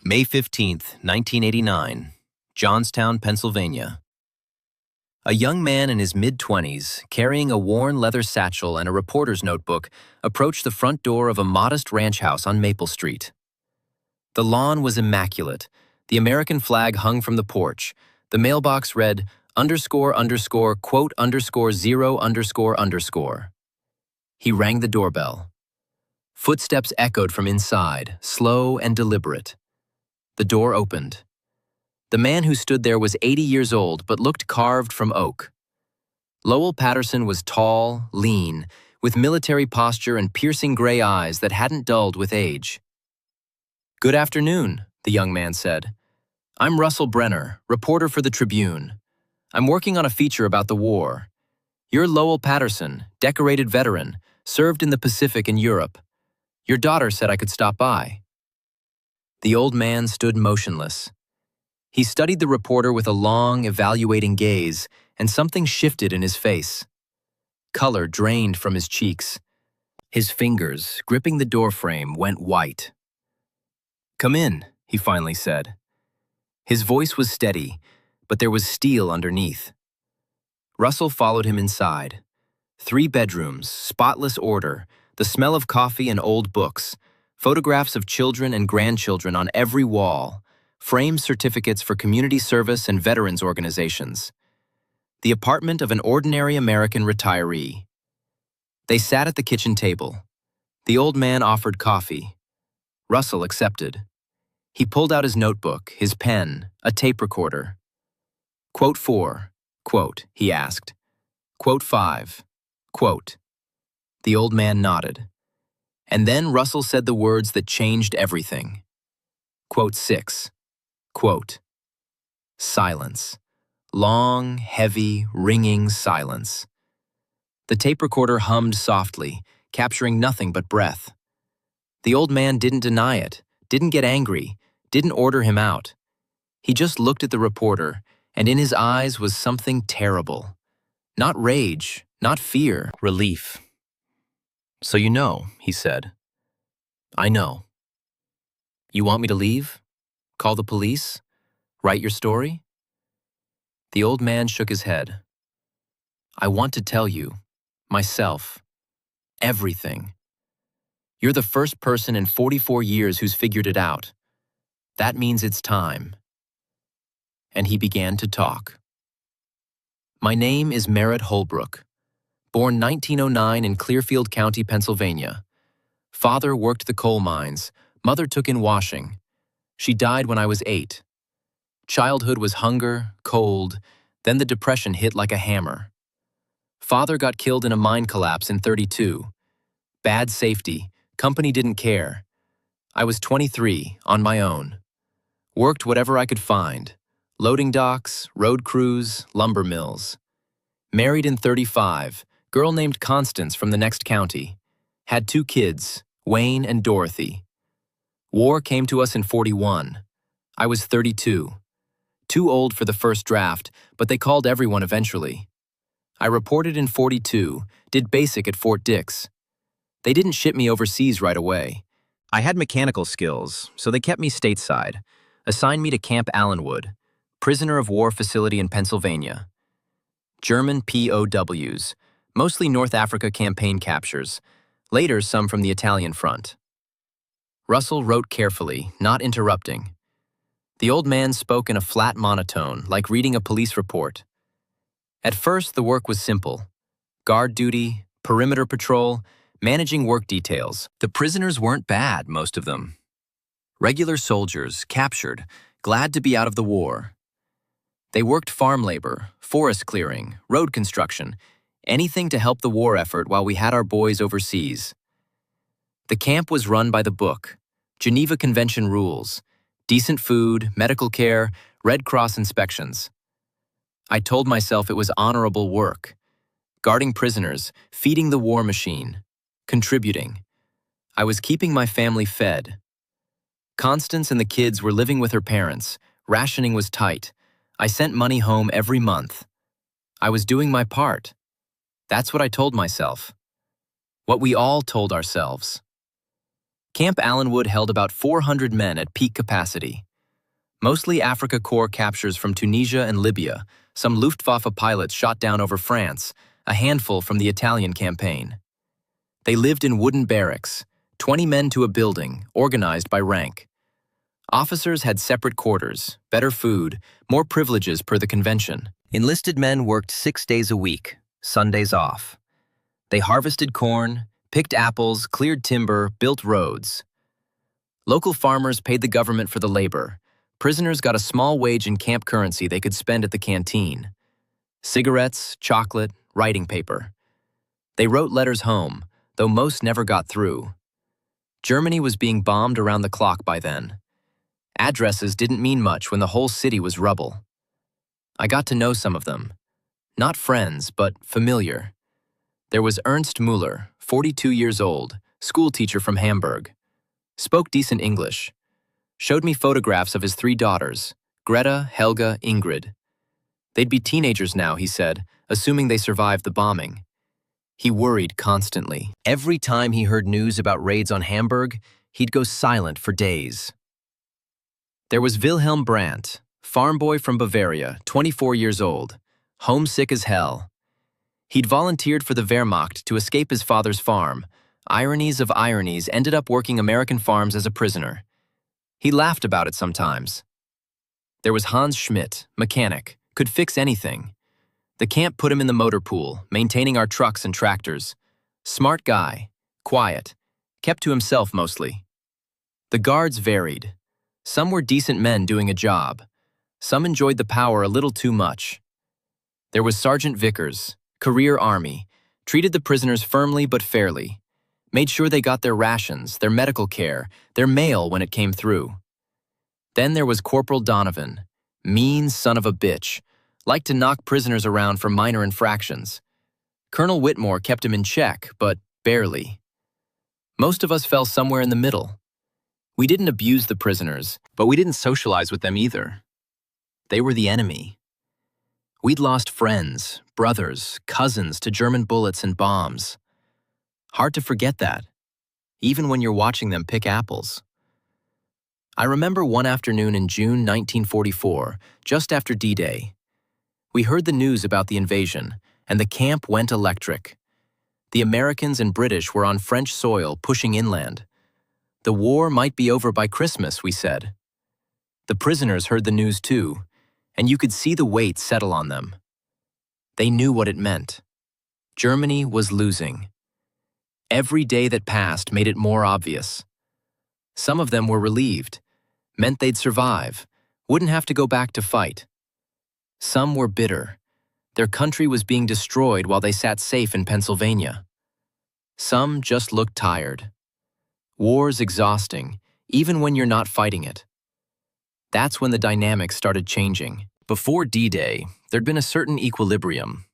May 15th, 1989, Johnstown, Pennsylvania. A young man in his mid-20s, carrying a worn leather satchel and a reporter's notebook, approached the front door of a modest ranch house on Maple Street. The lawn was immaculate. The American flag hung from the porch. The mailbox read, __quote_0__. He rang the doorbell. Footsteps echoed from inside, slow and deliberate. The door opened. The man who stood there was 80 years old but looked carved from oak. Lowell Patterson was tall, lean, with military posture and piercing gray eyes that hadn't dulled with age. "Good afternoon," the young man said. "I'm Russell Brenner, reporter for the Tribune. I'm working on a feature about the war. You're Lowell Patterson, decorated veteran, served in the Pacific and Europe. Your daughter said I could stop by." The old man stood motionless. He studied the reporter with a long, evaluating gaze, and something shifted in his face. Color drained from his cheeks. His fingers, gripping the doorframe, went white. "Come in," he finally said. His voice was steady, but there was steel underneath. Russell followed him inside. 3 bedrooms, spotless order, the smell of coffee and old books, photographs of children and grandchildren on every wall, framed certificates for community service and veterans organizations. The apartment of an ordinary American retiree. They sat at the kitchen table. The old man offered coffee. Russell accepted. He pulled out his notebook, his pen, a tape recorder. "Quote 4, quote," he asked. "Quote 5, quote." The old man nodded. And then Russell said the words that changed everything. Quote 6, quote. Silence. Long, heavy, ringing silence. The tape recorder hummed softly, capturing nothing but breath. The old man didn't deny it, didn't get angry, didn't order him out. He just looked at the reporter, and in his eyes was something terrible. Not rage, not fear, relief. "So you know," he said. "I know. You want me to leave? Call the police? Write your story?" The old man shook his head. "I want to tell you, myself, everything. You're the first person in 44 years who's figured it out. That means it's time." And he began to talk. "My name is Merritt Holbrook. Born 1909 in Clearfield County, Pennsylvania. Father worked the coal mines, mother took in washing. She died when I was 8. Childhood was hunger, cold, then the Depression hit like a hammer. Father got killed in a mine collapse in '32. Bad safety, company didn't care. I was 23, on my own. Worked whatever I could find. Loading docks, road crews, lumber mills. Married in '35, girl named Constance from the next county. Had 2 kids, Wayne and Dorothy. War came to us in '41. I was 32. Too old for the first draft, but they called everyone eventually. I reported in '42, did basic at Fort Dix. They didn't ship me overseas right away. I had mechanical skills, so they kept me stateside, assigned me to Camp Allenwood, prisoner of war facility in Pennsylvania. German POWs, mostly North Africa campaign captures, later some from the Italian front. Russell wrote carefully, not interrupting. The old man spoke in a flat monotone, like reading a police report. At first, the work was simple. Guard duty, perimeter patrol, managing work details. The prisoners weren't bad, most of them. Regular soldiers, captured, glad to be out of the war. They worked farm labor, forest clearing, road construction, anything to help the war effort while we had our boys overseas. The camp was run by the book, Geneva Convention rules, decent food, medical care, Red Cross inspections. I told myself it was honorable work, guarding prisoners, feeding the war machine, contributing. I was keeping my family fed. Constance and the kids were living with her parents, rationing was tight. I sent money home every month. I was doing my part. That's what I told myself. What we all told ourselves. Camp Allenwood held about 400 men at peak capacity. Mostly Africa Corps captures from Tunisia and Libya, some Luftwaffe pilots shot down over France, a handful from the Italian campaign. They lived in wooden barracks, 20 men to a building, organized by rank. Officers had separate quarters, better food, more privileges per the convention. Enlisted men worked 6 days a week, Sundays off. They harvested corn, picked apples, cleared timber, built roads. Local farmers paid the government for the labor. Prisoners got a small wage in camp currency they could spend at the canteen. Cigarettes, chocolate, writing paper. They wrote letters home, though most never got through. Germany was being bombed around the clock by then. Addresses didn't mean much when the whole city was rubble. I got to know some of them. Not friends, but familiar. There was Ernst Müller, 42 years old, schoolteacher from Hamburg. Spoke decent English. Showed me photographs of his 3 daughters, Greta, Helga, Ingrid. They'd be teenagers now, he said, assuming they survived the bombing. He worried constantly. Every time he heard news about raids on Hamburg, he'd go silent for days. There was Wilhelm Brandt, farm boy from Bavaria, 24 years old, homesick as hell. He'd volunteered for the Wehrmacht to escape his father's farm. Ironies of ironies, ended up working American farms as a prisoner. He laughed about it sometimes. There was Hans Schmidt, mechanic, could fix anything. The camp put him in the motor pool, maintaining our trucks and tractors. Smart guy, quiet, kept to himself mostly. The guards varied. Some were decent men doing a job. Some enjoyed the power a little too much. There was Sergeant Vickers, career army, treated the prisoners firmly but fairly. Made sure they got their rations, their medical care, their mail when it came through. Then there was Corporal Donovan, mean son of a bitch, liked to knock prisoners around for minor infractions. Colonel Whitmore kept him in check, but barely. Most of us fell somewhere in the middle. We didn't abuse the prisoners, but we didn't socialize with them either. They were the enemy. We'd lost friends, brothers, cousins to German bullets and bombs. Hard to forget that, even when you're watching them pick apples. I remember one afternoon in June 1944, just after D-Day. We heard the news about the invasion, and the camp went electric. The Americans and British were on French soil pushing inland. The war might be over by Christmas, we said. The prisoners heard the news too, and you could see the weight settle on them. They knew what it meant. Germany was losing. Every day that passed made it more obvious. Some of them were relieved, meant they'd survive, wouldn't have to go back to fight. Some were bitter. Their country was being destroyed while they sat safe in Pennsylvania. Some just looked tired. War's exhausting, even when you're not fighting it. That's when the dynamics started changing. Before D-Day, there'd been a certain equilibrium.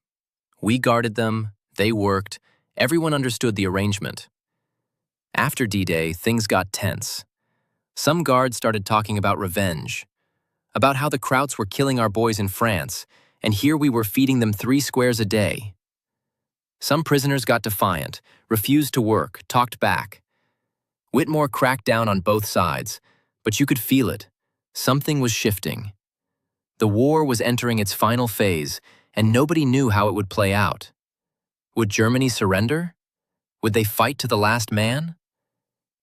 We guarded them, they worked, everyone understood the arrangement. After D-Day, things got tense. Some guards started talking about revenge, about how the Krauts were killing our boys in France, and here we were feeding them 3 squares a day. Some prisoners got defiant, refused to work, talked back. Whitmore cracked down on both sides, but you could feel it. Something was shifting. The war was entering its final phase, and nobody knew how it would play out. Would Germany surrender? Would they fight to the last man?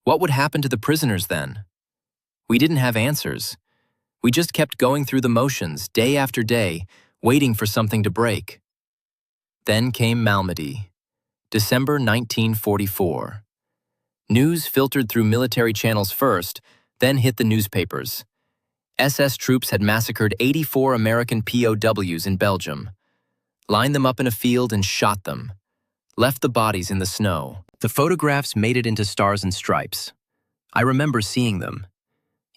What would happen to the prisoners then? We didn't have answers. We just kept going through the motions, day after day, waiting for something to break. Then came Malmedy, December 1944. News filtered through military channels first, then hit the newspapers. SS troops had massacred 84 American POWs in Belgium, lined them up in a field and shot them, left the bodies in the snow. The photographs made it into Stars and Stripes. I remember seeing them.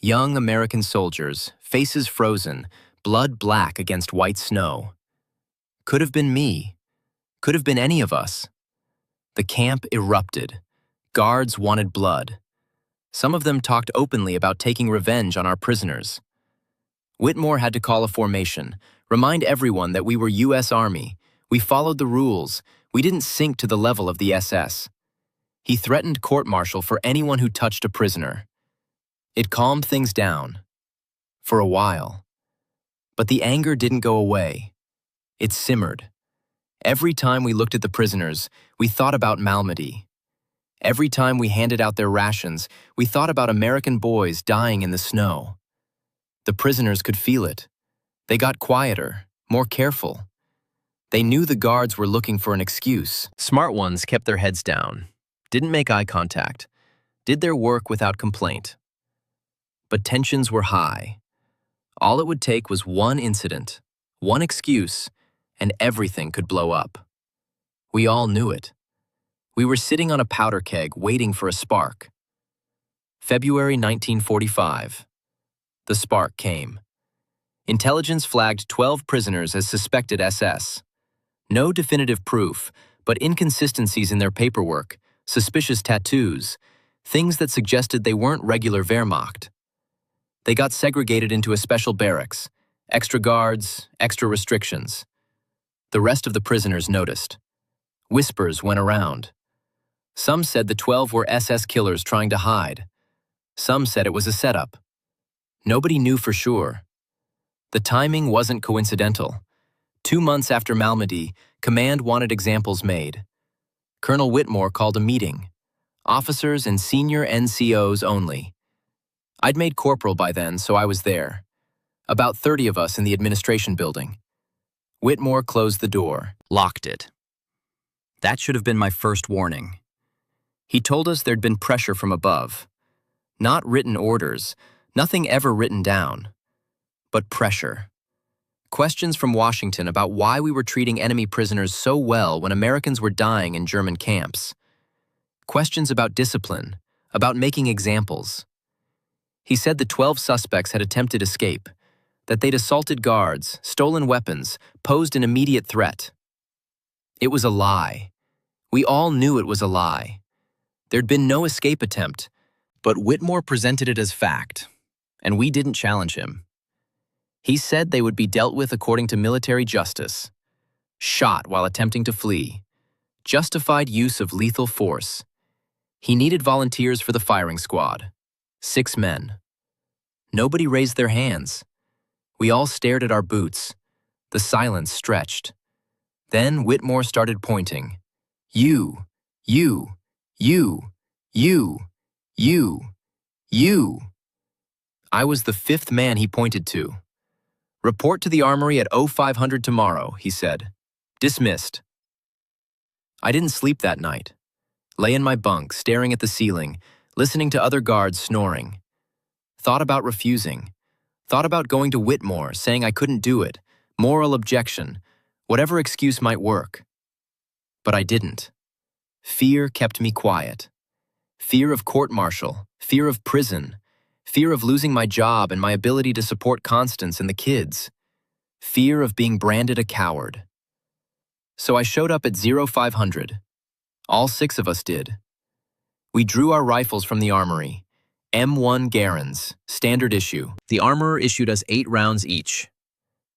Young American soldiers, faces frozen, blood black against white snow. Could have been me. Could have been any of us. The camp erupted. Guards wanted blood. Some of them talked openly about taking revenge on our prisoners. Whitmore had to call a formation, remind everyone that we were U.S. Army. We followed the rules. We didn't sink to the level of the SS. He threatened court-martial for anyone who touched a prisoner. It calmed things down. For a while. But the anger didn't go away. It simmered. Every time we looked at the prisoners, we thought about Malmedy. Every time we handed out their rations, we thought about American boys dying in the snow. The prisoners could feel it. They got quieter, more careful. They knew the guards were looking for an excuse. Smart ones kept their heads down, didn't make eye contact, did their work without complaint. But tensions were high. All it would take was one incident, one excuse, and everything could blow up. We all knew it. We were sitting on a powder keg waiting for a spark. February 1945. The spark came. Intelligence flagged 12 prisoners as suspected SS. No definitive proof, but inconsistencies in their paperwork, suspicious tattoos, things that suggested they weren't regular Wehrmacht. They got segregated into a special barracks, extra guards, extra restrictions. The rest of the prisoners noticed. Whispers went around. Some said the 12 were SS killers trying to hide. Some said it was a setup. Nobody knew for sure. The timing wasn't coincidental. 2 months after Malmedy, command wanted examples made. Colonel Whitmore called a meeting. Officers and senior NCOs only. I'd made corporal by then, so I was there. About 30 of us in the administration building. Whitmore closed the door, locked it. That should have been my first warning. He told us there'd been pressure from above. Not written orders, nothing ever written down. But pressure. Questions from Washington about why we were treating enemy prisoners so well when Americans were dying in German camps. Questions about discipline, about making examples. He said the 12 suspects had attempted escape, that they'd assaulted guards, stolen weapons, posed an immediate threat. It was a lie. We all knew it was a lie. There'd been no escape attempt, but Whitmore presented it as fact, and we didn't challenge him. He said they would be dealt with according to military justice. Shot while attempting to flee. Justified use of lethal force. He needed volunteers for the firing squad. 6 men. Nobody raised their hands. We all stared at our boots. The silence stretched. Then Whitmore started pointing. You, you, you, you, you, you. I was the 5th man he pointed to. Report to the armory at 0500 tomorrow, he said. Dismissed. I didn't sleep that night. Lay in my bunk, staring at the ceiling, listening to other guards snoring. Thought about refusing. Thought about going to Whitmore, saying I couldn't do it. Moral objection. Whatever excuse might work. But I didn't. Fear kept me quiet. Fear of court-martial, fear of prison, fear of losing my job and my ability to support Constance and the kids. Fear of being branded a coward. So I showed up at 0500. All 6 of us did. We drew our rifles from the armory. M1 Garens, standard issue. The armorer issued us 8 rounds each.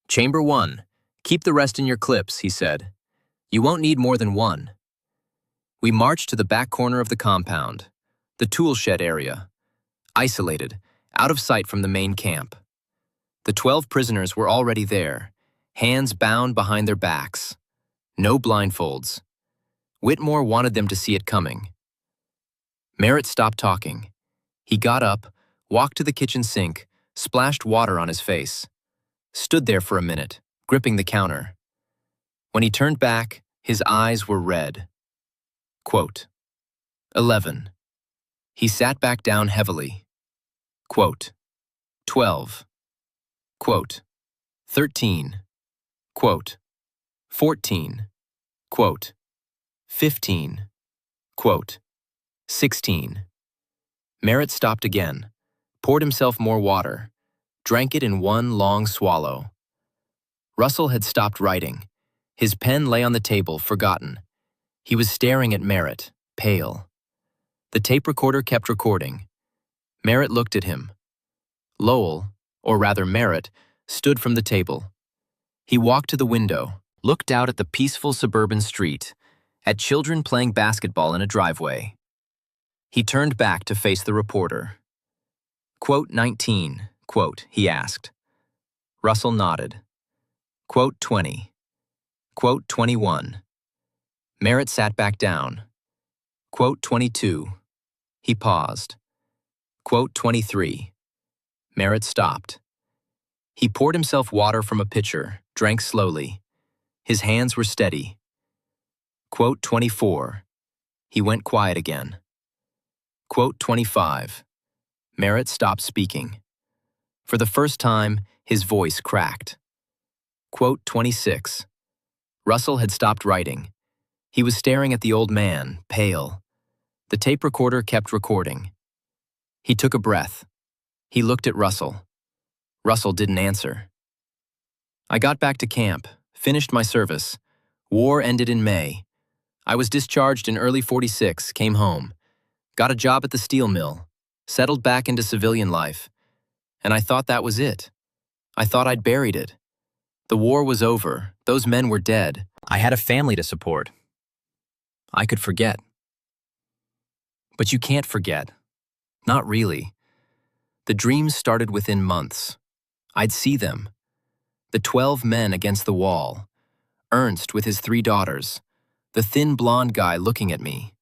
Chamber 1, keep the rest in your clips, he said. You won't need more than 1. We marched to the back corner of the compound, the tool shed area. Isolated, out of sight from the main camp. The 12 prisoners were already there, hands bound behind their backs. No blindfolds. Whitmore wanted them to see it coming. Merritt stopped talking. He got up, walked to the kitchen sink, splashed water on his face. Stood there for a minute, gripping the counter. When he turned back, his eyes were red. Quote, 11. He sat back down heavily. Quote, 12. Quote, 13. Quote, 14. Quote, 15. Quote, 16. Merritt stopped again, poured himself more water, drank it in one long swallow. Russell had stopped writing. His pen lay on the table, forgotten. He was staring at Merritt, pale. The tape recorder kept recording. Merritt looked at him. Lowell, or rather Merritt, stood from the table. He walked to the window, looked out at the peaceful suburban street, at children playing basketball in a driveway. He turned back to face the reporter. Quote 19, quote, he asked. Russell nodded. Quote 20. Quote 21. Merritt sat back down. Quote 22. He paused. Quote 23. Merritt stopped. He poured himself water from a pitcher, drank slowly. His hands were steady. Quote 24. He went quiet again. Quote 25. Merritt stopped speaking. For the first time, his voice cracked. Quote 26. Russell had stopped writing. He was staring at the old man, pale. The tape recorder kept recording. He took a breath. He looked at Russell. Russell didn't answer. I got back to camp, finished my service. War ended in May. I was discharged in early '46, came home. Got a job at the steel mill. Settled back into civilian life. And I thought that was it. I thought I'd buried it. The war was over. Those men were dead. I had a family to support. I could forget. But you can't forget. Not really. The dreams started within months. I'd see them. The 12 men against the wall. Ernst with his 3 daughters. The thin blonde guy looking at me.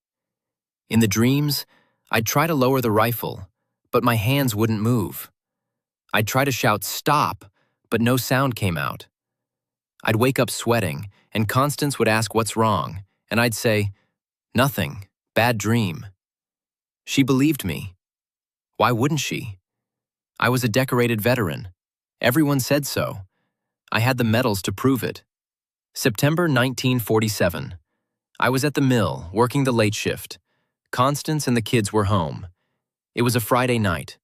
In the dreams, I'd try to lower the rifle, but my hands wouldn't move. I'd try to shout, "Stop," but no sound came out. I'd wake up sweating, and Constance would ask what's wrong, and I'd say, "Nothing, bad dream." She believed me. Why wouldn't she? I was a decorated veteran. Everyone said so. I had the medals to prove it. September 1947. I was at the mill, working the late shift. Constance and the kids were home. It was a Friday night.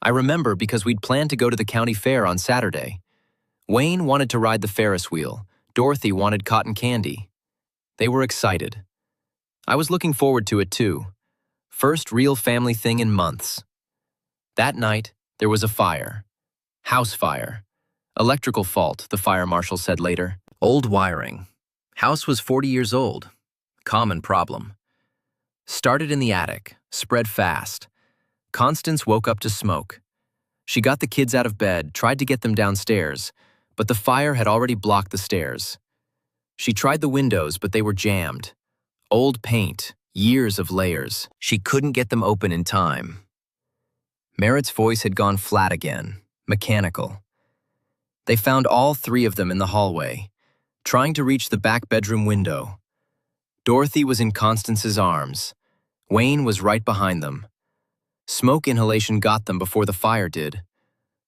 I remember because we'd planned to go to the county fair on Saturday. Wayne wanted to ride the Ferris wheel. Dorothy wanted cotton candy. They were excited. I was looking forward to it too. First real family thing in months. That night, there was a fire. House fire. Electrical fault, the fire marshal said later. Old wiring. House was 40 years old. Common problem. Started in the attic, spread fast. Constance woke up to smoke. She got the kids out of bed, tried to get them downstairs, but the fire had already blocked the stairs. She tried the windows, but they were jammed. Old paint, years of layers. She couldn't get them open in time. Merritt's voice had gone flat again, mechanical. They found all 3 of them in the hallway, trying to reach the back bedroom window. Dorothy was in Constance's arms. Wayne was right behind them. Smoke inhalation got them before the fire did.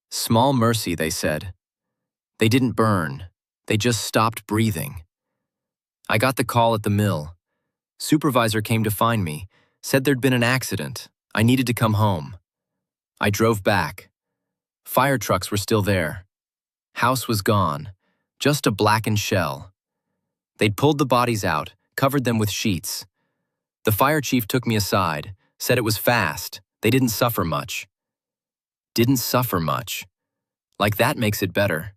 Small mercy, they said. They didn't burn. They just stopped breathing. I got the call at the mill. Supervisor came to find me, said there'd been an accident. I needed to come home. I drove back. Fire trucks were still there. House was gone, just a blackened shell. They'd pulled the bodies out, covered them with sheets. The fire chief took me aside, said it was fast. They didn't suffer much. Didn't suffer much. Like that makes it better.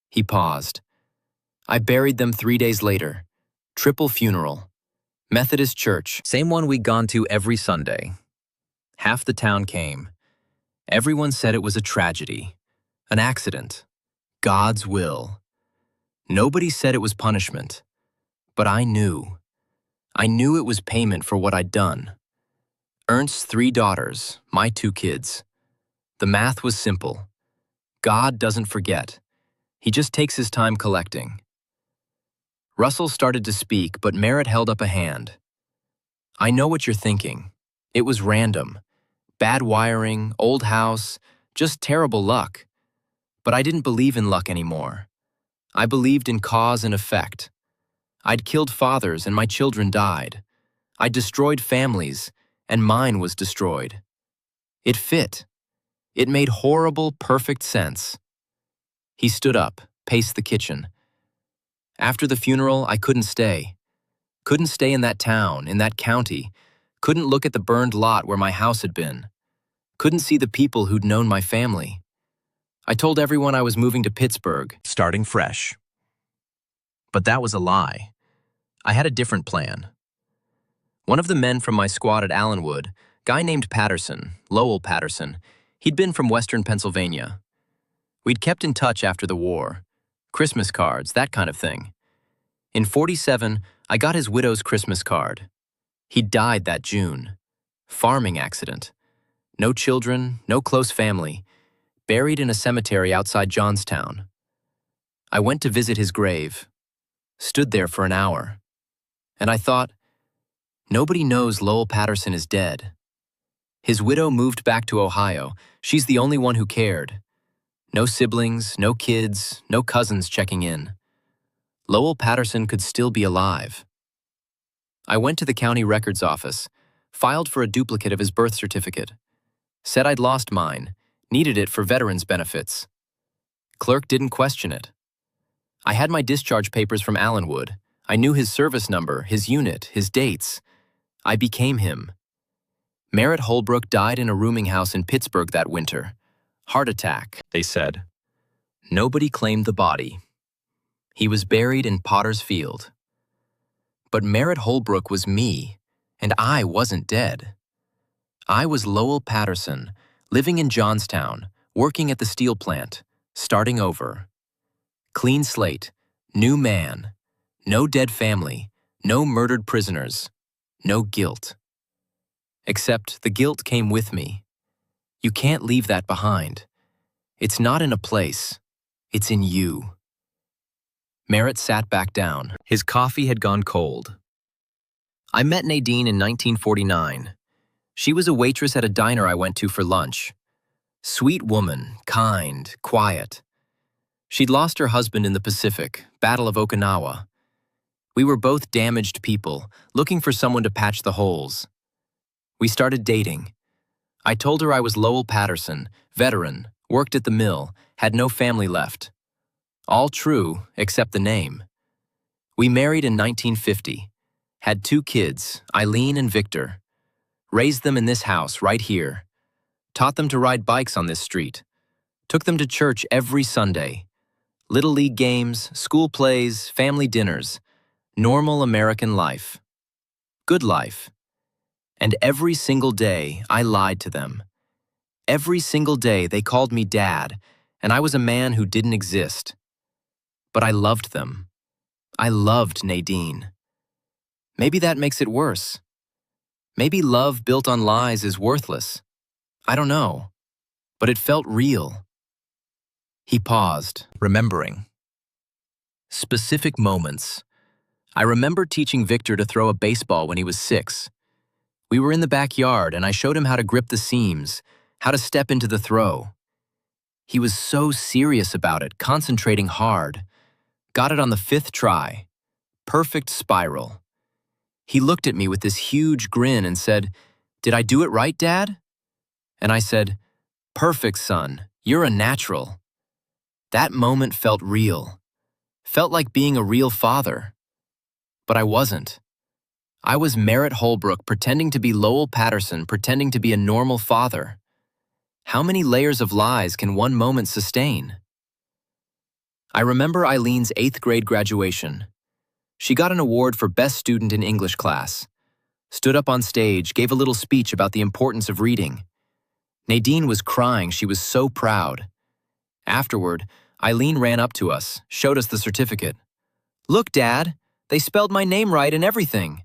He paused. I buried them 3 days later. Triple funeral. Methodist church. Same one we'd gone to every Sunday. Half the town came. Everyone said it was a tragedy. An accident. God's will. Nobody said it was punishment. But I knew. I knew it was payment for what I'd done. Ernst's 3 daughters, my 2 kids. The math was simple. God doesn't forget. He just takes his time collecting. Russell started to speak, but Merritt held up a hand. I know what you're thinking. It was random. Bad wiring, old house, just terrible luck. But I didn't believe in luck anymore. I believed in cause and effect. I'd killed fathers and my children died. I destroyed families, and mine was destroyed. It fit. It made horrible, perfect sense. He stood up, paced the kitchen. After the funeral, I couldn't stay. Couldn't stay in that town, in that county. Couldn't look at the burned lot where my house had been. Couldn't see the people who'd known my family. I told everyone I was moving to Pittsburgh, starting fresh. But that was a lie. I had a different plan. One of the men from my squad at Allenwood, guy named Patterson, Lowell Patterson, he'd been from Western Pennsylvania. We'd kept in touch after the war. Christmas cards, that kind of thing. In '47, I got his widow's Christmas card. He died that June. Farming accident. No children, no close family. Buried in a cemetery outside Johnstown. I went to visit his grave. Stood there for an hour. And I thought, nobody knows Lowell Patterson is dead. His widow moved back to Ohio. She's the only one who cared. No siblings, no kids, no cousins checking in. Lowell Patterson could still be alive. I went to the county records office, filed for a duplicate of his birth certificate. Said I'd lost mine, needed it for veterans' benefits. Clerk didn't question it. I had my discharge papers from Allenwood. I knew his service number, his unit, his dates. I became him. Merritt Holbrook died in a rooming house in Pittsburgh that winter. Heart attack, they said. Nobody claimed the body. He was buried in Potter's Field. But Merritt Holbrook was me, and I wasn't dead. I was Lowell Patterson, living in Johnstown, working at the steel plant, starting over. Clean slate, new man, no dead family, no murdered prisoners, no guilt. Except the guilt came with me. You can't leave that behind. It's not in a place, it's in you. Merritt sat back down. His coffee had gone cold. I met Nadine in 1949. She was a waitress at a diner I went to for lunch. Sweet woman, kind, quiet. She'd lost her husband in the Pacific, Battle of Okinawa. We were both damaged people, looking for someone to patch the holes. We started dating. I told her I was Lowell Patterson, veteran, worked at the mill, had no family left. All true, except the name. We married in 1950, had 2 kids, Eileen and Victor. Raised them in this house right here. Taught them to ride bikes on this street. Took them to church every Sunday. Little league games, school plays, family dinners. Normal American life. Good life. And every single day, I lied to them. Every single day, they called me Dad, and I was a man who didn't exist. But I loved them. I loved Nadine. Maybe that makes it worse. Maybe love built on lies is worthless. I don't know. But it felt real. He paused, remembering. Specific moments. I remember teaching Victor to throw a baseball when he was 6. We were in the backyard and I showed him how to grip the seams, how to step into the throw. He was so serious about it, concentrating hard. Got it on the 5th try. Perfect spiral. He looked at me with this huge grin and said, "Did I do it right, Dad?" And I said, "Perfect, son. You're a natural." That moment felt real. Felt like being a real father. But I wasn't. I was Merritt Holbrook pretending to be Lowell Patterson, pretending to be a normal father. How many layers of lies can one moment sustain? I remember Eileen's 8th grade graduation. She got an award for Best Student in English class. Stood up on stage, gave a little speech about the importance of reading. Nadine was crying, she was so proud. Afterward, Eileen ran up to us, showed us the certificate. "Look, Dad, they spelled my name right and everything."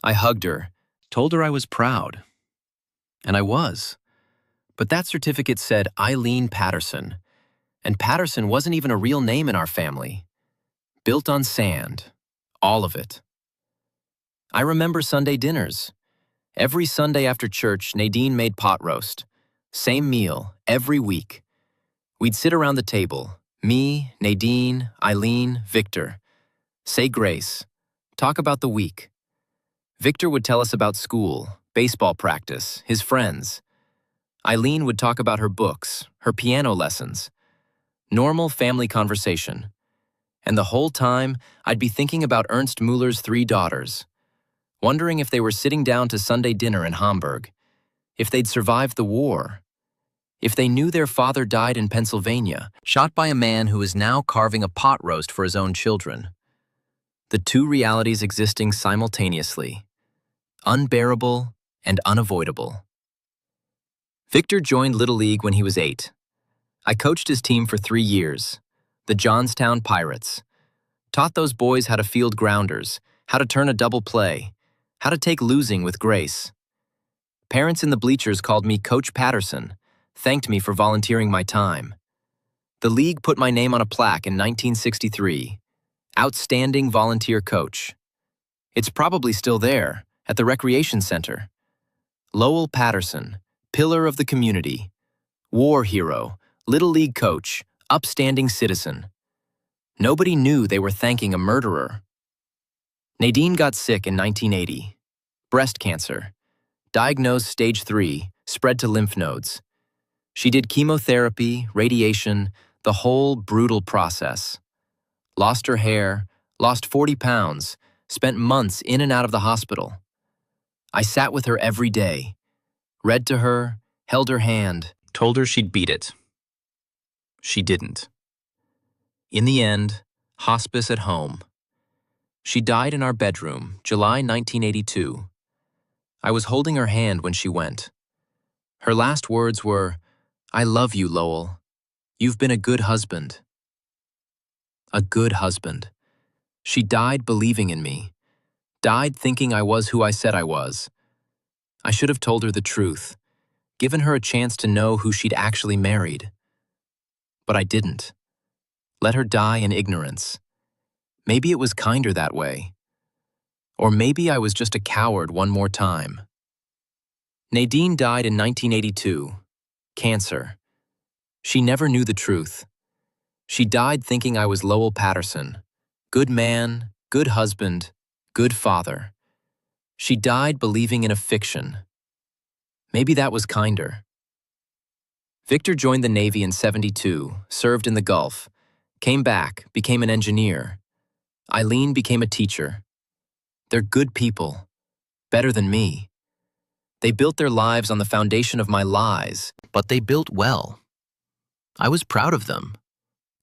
I hugged her, told her I was proud. And I was. But that certificate said Eileen Patterson. And Patterson wasn't even a real name in our family. Built on sand. All of it. I remember Sunday dinners. Every Sunday after church, Nadine made pot roast. Same meal, every week. We'd sit around the table, me, Nadine, Eileen, Victor. Say grace. Talk about the week. Victor would tell us about school, baseball practice, his friends. Eileen would talk about her books, her piano lessons. Normal family conversation. And the whole time, I'd be thinking about Ernst Muller's 3 daughters. Wondering if they were sitting down to Sunday dinner in Hamburg. If they'd survived the war. If they knew their father died in Pennsylvania, shot by a man who is now carving a pot roast for his own children. The 2 realities existing simultaneously. unbearable and unavoidable. Victor joined Little League when he was 8. I coached his team for 3 years, the Johnstown Pirates. Taught those boys how to field grounders, how to turn a double play, how to take losing with grace. Parents in the bleachers called me Coach Patterson, thanked me for volunteering my time. The league put my name on a plaque in 1963, Outstanding Volunteer Coach. It's probably still there, at the Recreation Center. Lowell Patterson, pillar of the community, war hero, Little League coach, upstanding citizen. Nobody knew they were thanking a murderer. Nadine got sick in 1980. Breast cancer. Diagnosed stage 3, spread to lymph nodes. She did chemotherapy, radiation, the whole brutal process. Lost her hair, lost 40 pounds, spent months in and out of the hospital. I sat with her every day, read to her, held her hand, told her she'd beat it. She didn't. In the end, hospice at home. She died in our bedroom, July 1982. I was holding her hand when she went. Her last words were, "I love you, Lowell. You've been a good husband." A good husband. She died believing in me. Died thinking I was who I said I was. I should have told her the truth, given her a chance to know who she'd actually married. But I didn't. Let her die in ignorance. Maybe it was kinder that way. Or maybe I was just a coward one more time. Nadine died in 1982. Cancer. She never knew the truth. She died thinking I was Lowell Patterson. Good man, good husband, good father. She died believing in a fiction. Maybe that was kinder. Victor joined the Navy in '72, served in the Gulf, came back, became an engineer. Eileen became a teacher. They're good people, better than me. They built their lives on the foundation of my lies, but they built well. I was proud of them,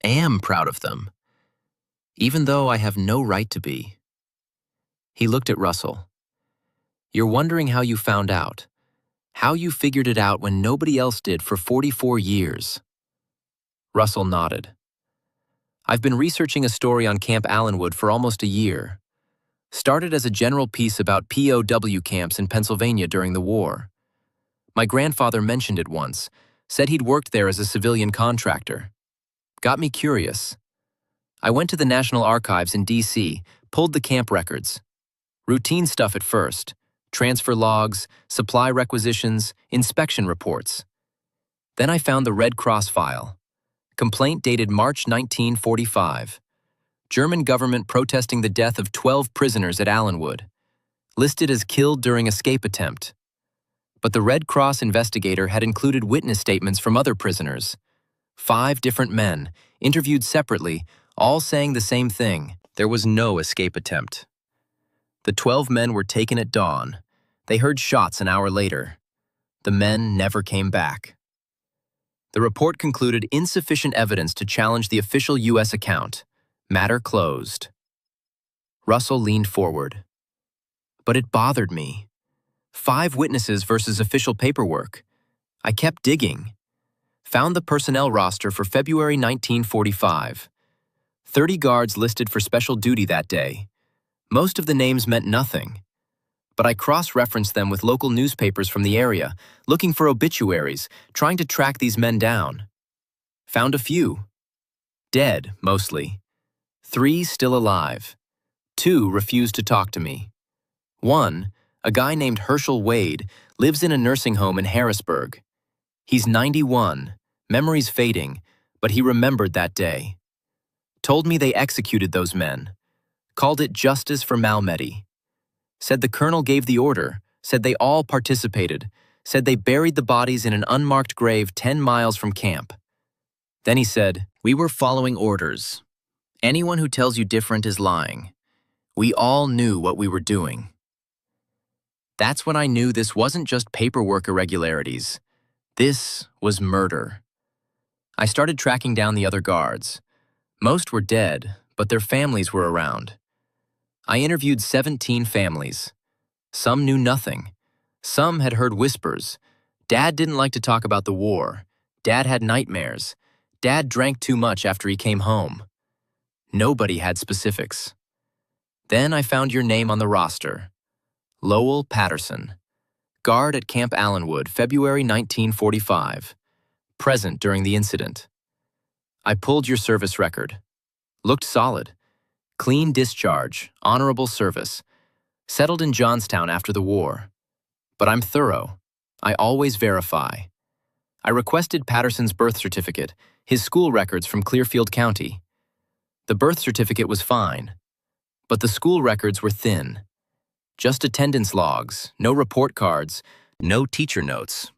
am proud of them, even though I have no right to be. He looked at Russell. You're wondering how you found out, how you figured it out when nobody else did for 44 years. Russell nodded. I've been researching a story on Camp Allenwood for almost a year. Started as a general piece about POW camps in Pennsylvania during the war. My grandfather mentioned it once, said he'd worked there as a civilian contractor. Got me curious. I went to the National Archives in D.C., pulled the camp records. Routine stuff at first, transfer logs, supply requisitions, inspection reports. Then I found the Red Cross file. Complaint dated March 1945. German government protesting the death of 12 prisoners at Allenwood. Listed as killed during escape attempt. But the Red Cross investigator had included witness statements from other prisoners. 5 different men, interviewed separately, all saying the same thing. There was no escape attempt. The 12 men were taken at dawn. They heard shots an hour later. The men never came back. The report concluded insufficient evidence to challenge the official U.S. account. Matter closed. Russell leaned forward. But it bothered me. 5 witnesses versus official paperwork. I kept digging. Found the personnel roster for February 1945. 30 guards listed for special duty that day. Most of the names meant nothing. But I cross-referenced them with local newspapers from the area, looking for obituaries, trying to track these men down. Found a few. Dead, mostly. 3 still alive. 2 refused to talk to me. 1, a guy named Herschel Wade, lives in a nursing home in Harrisburg. He's 91, memory's fading, but he remembered that day. Told me they executed those men. Called it justice for Malmedy. Said the colonel gave the order, said they all participated, said they buried the bodies in an unmarked grave 10 miles from camp. Then he said, "We were following orders. Anyone who tells you different is lying. We all knew what we were doing." That's when I knew this wasn't just paperwork irregularities. This was murder. I started tracking down the other guards. Most were dead, but their families were around. I interviewed 17 families. Some knew nothing. Some had heard whispers. Dad didn't like to talk about the war. Dad had nightmares. Dad drank too much after he came home. Nobody had specifics. Then I found your name on the roster. Lowell Patterson. Guard at Camp Allenwood, February 1945. Present during the incident. I pulled your service record. Looked solid. Clean discharge, honorable service. Settled in Johnstown after the war. But I'm thorough. I always verify. I requested Patterson's birth certificate, his school records from Clearfield County. The birth certificate was fine, but the school records were thin. Just attendance logs, no report cards, no teacher notes.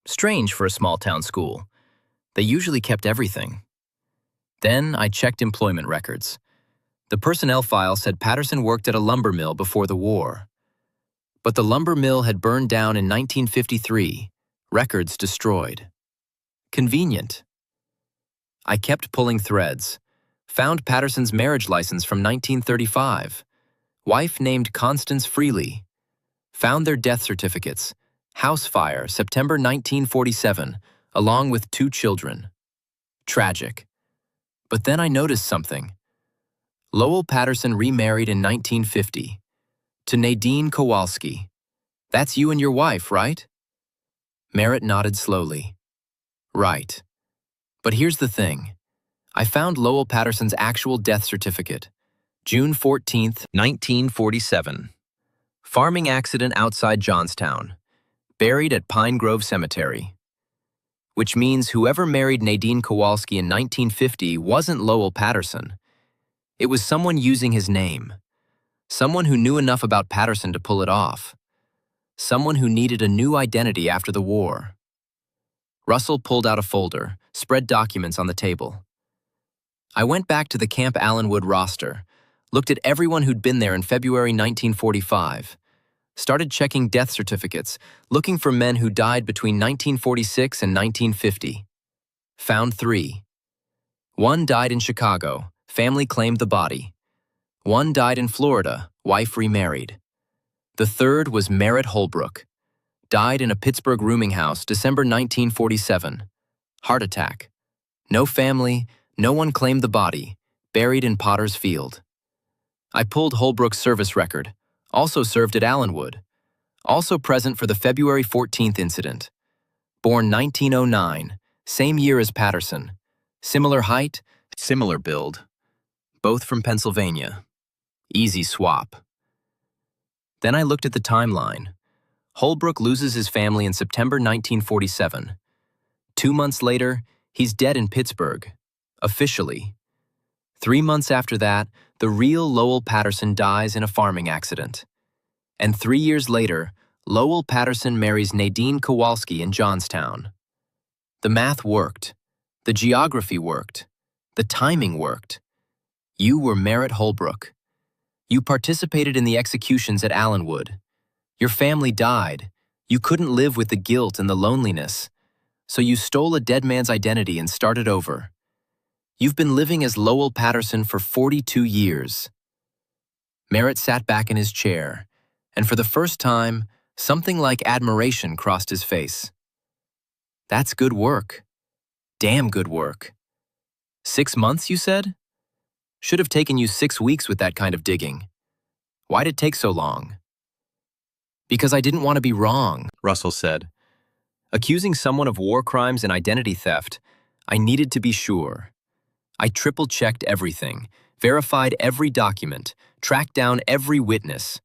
Strange for a small-town school. They usually kept everything. Then I checked employment records. The personnel file said Patterson worked at a lumber mill before the war. But the lumber mill had burned down in 1953, records destroyed. Convenient. I kept pulling threads. Found Patterson's marriage license from 1935. Wife named Constance Freely. Found their death certificates. House fire, September 1947, along with 2 children. Tragic. But then I noticed something. Lowell Patterson remarried in 1950 to Nadine Kowalski. That's you and your wife, right? Merritt nodded slowly. Right. But here's the thing. I found Lowell Patterson's actual death certificate. June 14, 1947. Farming accident outside Johnstown. Buried at Pine Grove Cemetery. Which means whoever married Nadine Kowalski in 1950 wasn't Lowell Patterson. It was someone using his name. Someone who knew enough about Patterson to pull it off. Someone who needed a new identity after the war. Russell pulled out a folder, spread documents on the table. I went back to the Camp Allenwood roster, looked at everyone who'd been there in February 1945, started checking death certificates, looking for men who died between 1946 and 1950. Found 3. One died in Chicago, family claimed the body. One died in Florida, wife remarried. The third was Merritt Holbrook. Died in a Pittsburgh rooming house, December 1947. Heart attack. No family, no one claimed the body, buried in Potter's Field. I pulled Holbrook's service record, also served at Allenwood, also present for the February 14th incident. Born 1909, same year as Patterson. Similar height, similar build. Both from Pennsylvania. Easy swap. Then I looked at the timeline. Holbrook loses his family in September 1947. 2 months later, he's dead in Pittsburgh. Officially. 3 months after that, the real Lowell Patterson dies in a farming accident. And 3 years later, Lowell Patterson marries Nadine Kowalski in Johnstown. The math worked. The geography worked. The timing worked. You were Merritt Holbrook. You participated in the executions at Allenwood. Your family died. You couldn't live with the guilt and the loneliness. So you stole a dead man's identity and started over. You've been living as Lowell Patterson for 42 years. Merritt sat back in his chair, and for the first time, something like admiration crossed his face. That's good work. Damn good work. 6 months, you said? Should have taken you 6 weeks with that kind of digging. Why'd it take so long? Because I didn't want to be wrong, Russell said. Accusing someone of war crimes and identity theft, I needed to be sure. I triple-checked everything, verified every document, tracked down every witness.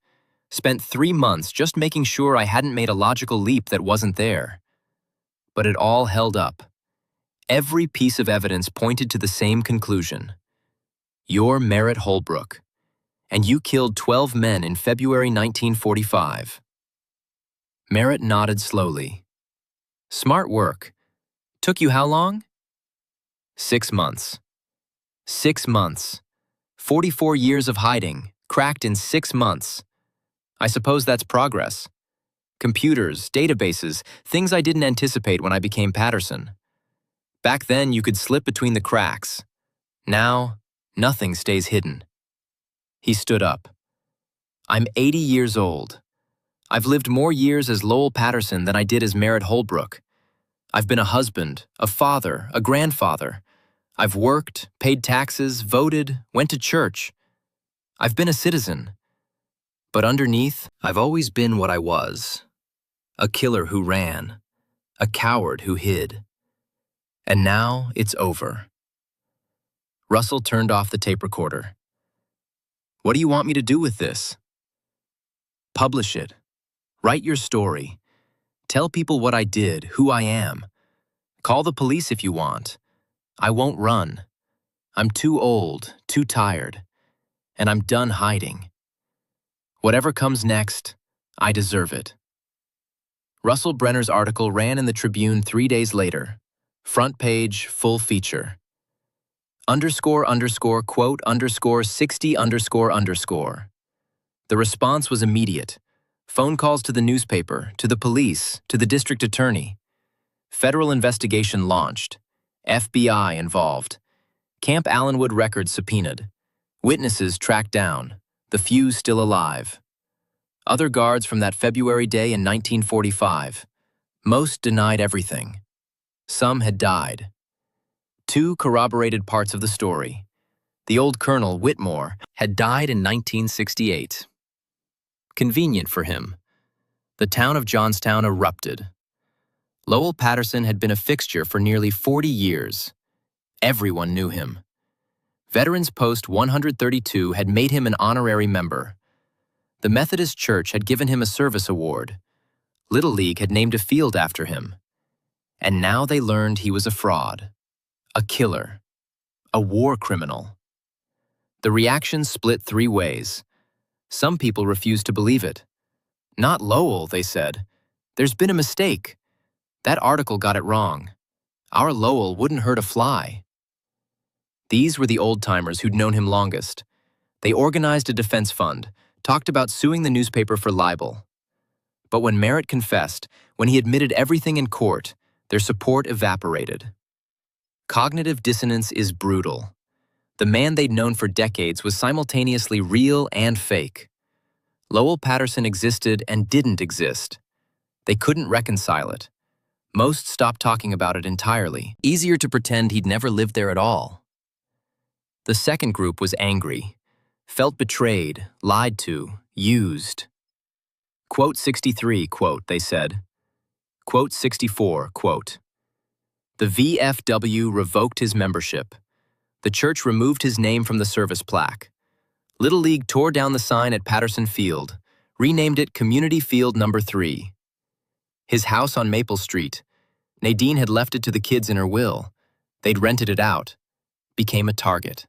Spent 3 months just making sure I hadn't made a logical leap that wasn't there. But it all held up. Every piece of evidence pointed to the same conclusion. You're Merritt Holbrook, and you killed 12 men in February 1945. Merritt nodded slowly. Smart work. Took you how long? 6 months. 6 months. 44 years of hiding, cracked in 6 months. I suppose that's progress. Computers, databases, things I didn't anticipate when I became Patterson. Back then, you could slip between the cracks. Now, nothing stays hidden. He stood up. I'm 80 years old. I've lived more years as Lowell Patterson than I did as Merritt Holbrook. I've been a husband, a father, a grandfather. I've worked, paid taxes, voted, went to church. I've been a citizen. But underneath, I've always been what I was. A killer who ran. A coward who hid. And now it's over. Russell turned off the tape recorder. What do you want me to do with this? Publish it. Write your story. Tell people what I did, who I am. Call the police if you want. I won't run. I'm too old, too tired, and I'm done hiding. Whatever comes next, I deserve it. Russell Brenner's article ran in the Tribune 3 days later. Front page, full feature. __quote _60 __. The response was immediate. Phone calls to the newspaper, to the police, to the district attorney. Federal investigation launched. FBI involved. Camp Allenwood records subpoenaed. Witnesses tracked down, the few still alive. Other guards from that February day in 1945. Most denied everything. Some had died. 2 corroborated parts of the story. The old Colonel, Whitmore, had died in 1968. Convenient for him. The town of Johnstown erupted. Lowell Patterson had been a fixture for nearly 40 years. Everyone knew him. Veterans Post 132 had made him an honorary member. The Methodist Church had given him a service award. Little League had named a field after him. And now they learned he was a fraud. A killer. A war criminal. The reaction split 3 ways. Some people refused to believe it. Not Lowell, they said. There's been a mistake. That article got it wrong. Our Lowell wouldn't hurt a fly. These were the old-timers who'd known him longest. They organized a defense fund, talked about suing the newspaper for libel. But when Merritt confessed, when he admitted everything in court, their support evaporated. Cognitive dissonance is brutal. The man they'd known for decades was simultaneously real and fake. Lowell Patterson existed and didn't exist. They couldn't reconcile it. Most stopped talking about it entirely. Easier to pretend he'd never lived there at all. The second group was angry, felt betrayed, lied to, used. Quote 63, quote, they said. Quote 64, quote. The VFW revoked his membership. The church removed his name from the service plaque. Little League tore down the sign at Patterson Field, renamed it Community Field No. 3. His house on Maple Street, Nadine had left it to the kids in her will. They'd rented it out. Became a target.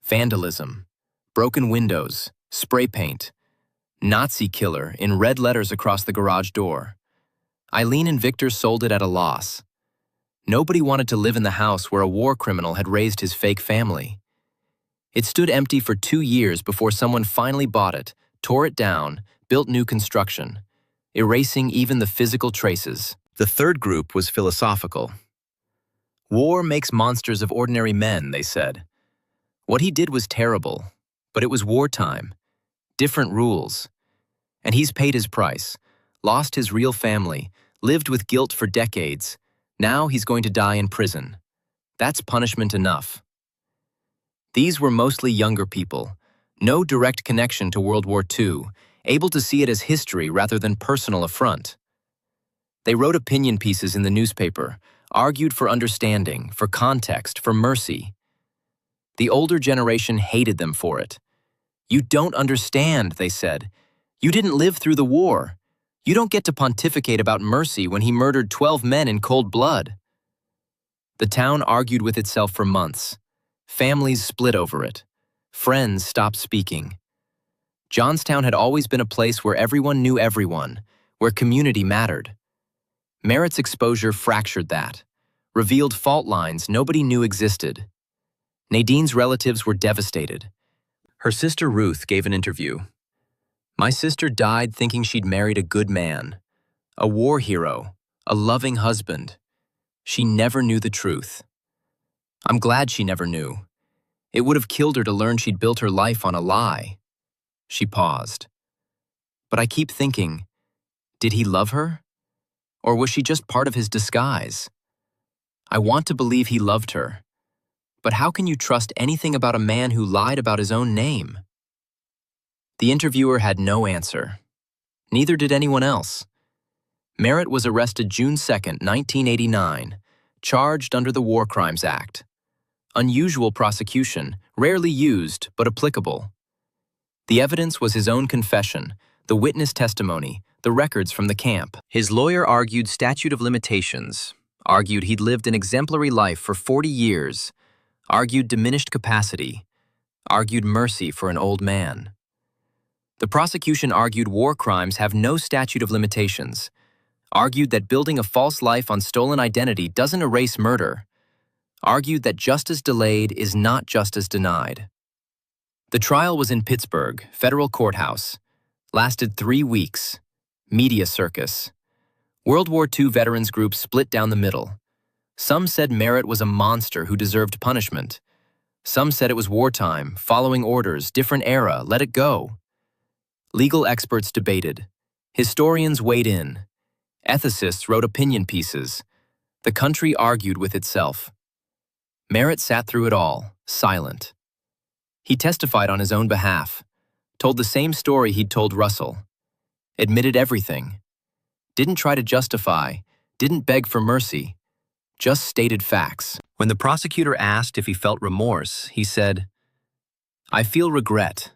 Vandalism, broken windows, spray paint, Nazi killer in red letters across the garage door. Eileen and Victor sold it at a loss. Nobody wanted to live in the house where a war criminal had raised his fake family. It stood empty for 2 years before someone finally bought it, tore it down, built new construction, erasing even the physical traces. The third group was philosophical. War makes monsters of ordinary men, they said. What he did was terrible, but it was wartime. Different rules. And he's paid his price, lost his real family, lived with guilt for decades. Now he's going to die in prison. That's punishment enough. These were mostly younger people, no direct connection to World War II, able to see it as history rather than personal affront. They wrote opinion pieces in the newspaper, argued for understanding, for context, for mercy. The older generation hated them for it. You don't understand, they said. You didn't live through the war. You don't get to pontificate about mercy when he murdered 12 men in cold blood. The town argued with itself for months. Families split over it. Friends stopped speaking. Johnstown had always been a place where everyone knew everyone, where community mattered. Merritt's exposure fractured that, revealed fault lines nobody knew existed. Nadine's relatives were devastated. Her sister Ruth gave an interview. My sister died thinking she'd married a good man, a war hero, a loving husband. She never knew the truth. I'm glad she never knew. It would have killed her to learn she'd built her life on a lie. She paused. But I keep thinking, Did he love her? Or was she just part of his disguise? I want to believe he loved her. But how can you trust anything about a man who lied about his own name? The interviewer had no answer. Neither did anyone else. Merritt was arrested June 2, 1989, charged under the War Crimes Act. Unusual prosecution, rarely used but applicable. The evidence was his own confession, the witness testimony, the records from the camp. His lawyer argued statute of limitations, argued he'd lived an exemplary life for 40 years, argued diminished capacity, argued mercy for an old man. The prosecution argued war crimes have no statute of limitations, argued that building a false life on stolen identity doesn't erase murder, argued that justice delayed is not justice denied. The trial was in Pittsburgh, federal courthouse, lasted 3 weeks, media circus. World War II veterans groups split down the middle. Some said Merritt was a monster who deserved punishment. Some said it was wartime, following orders, different era, let it go. Legal experts debated. Historians weighed in. Ethicists wrote opinion pieces. The country argued with itself. Merritt sat through it all, silent. He testified on his own behalf, told the same story he'd told Russell, admitted everything, didn't try to justify, didn't beg for mercy, just stated facts. When the prosecutor asked if he felt remorse, he said, "I feel regret.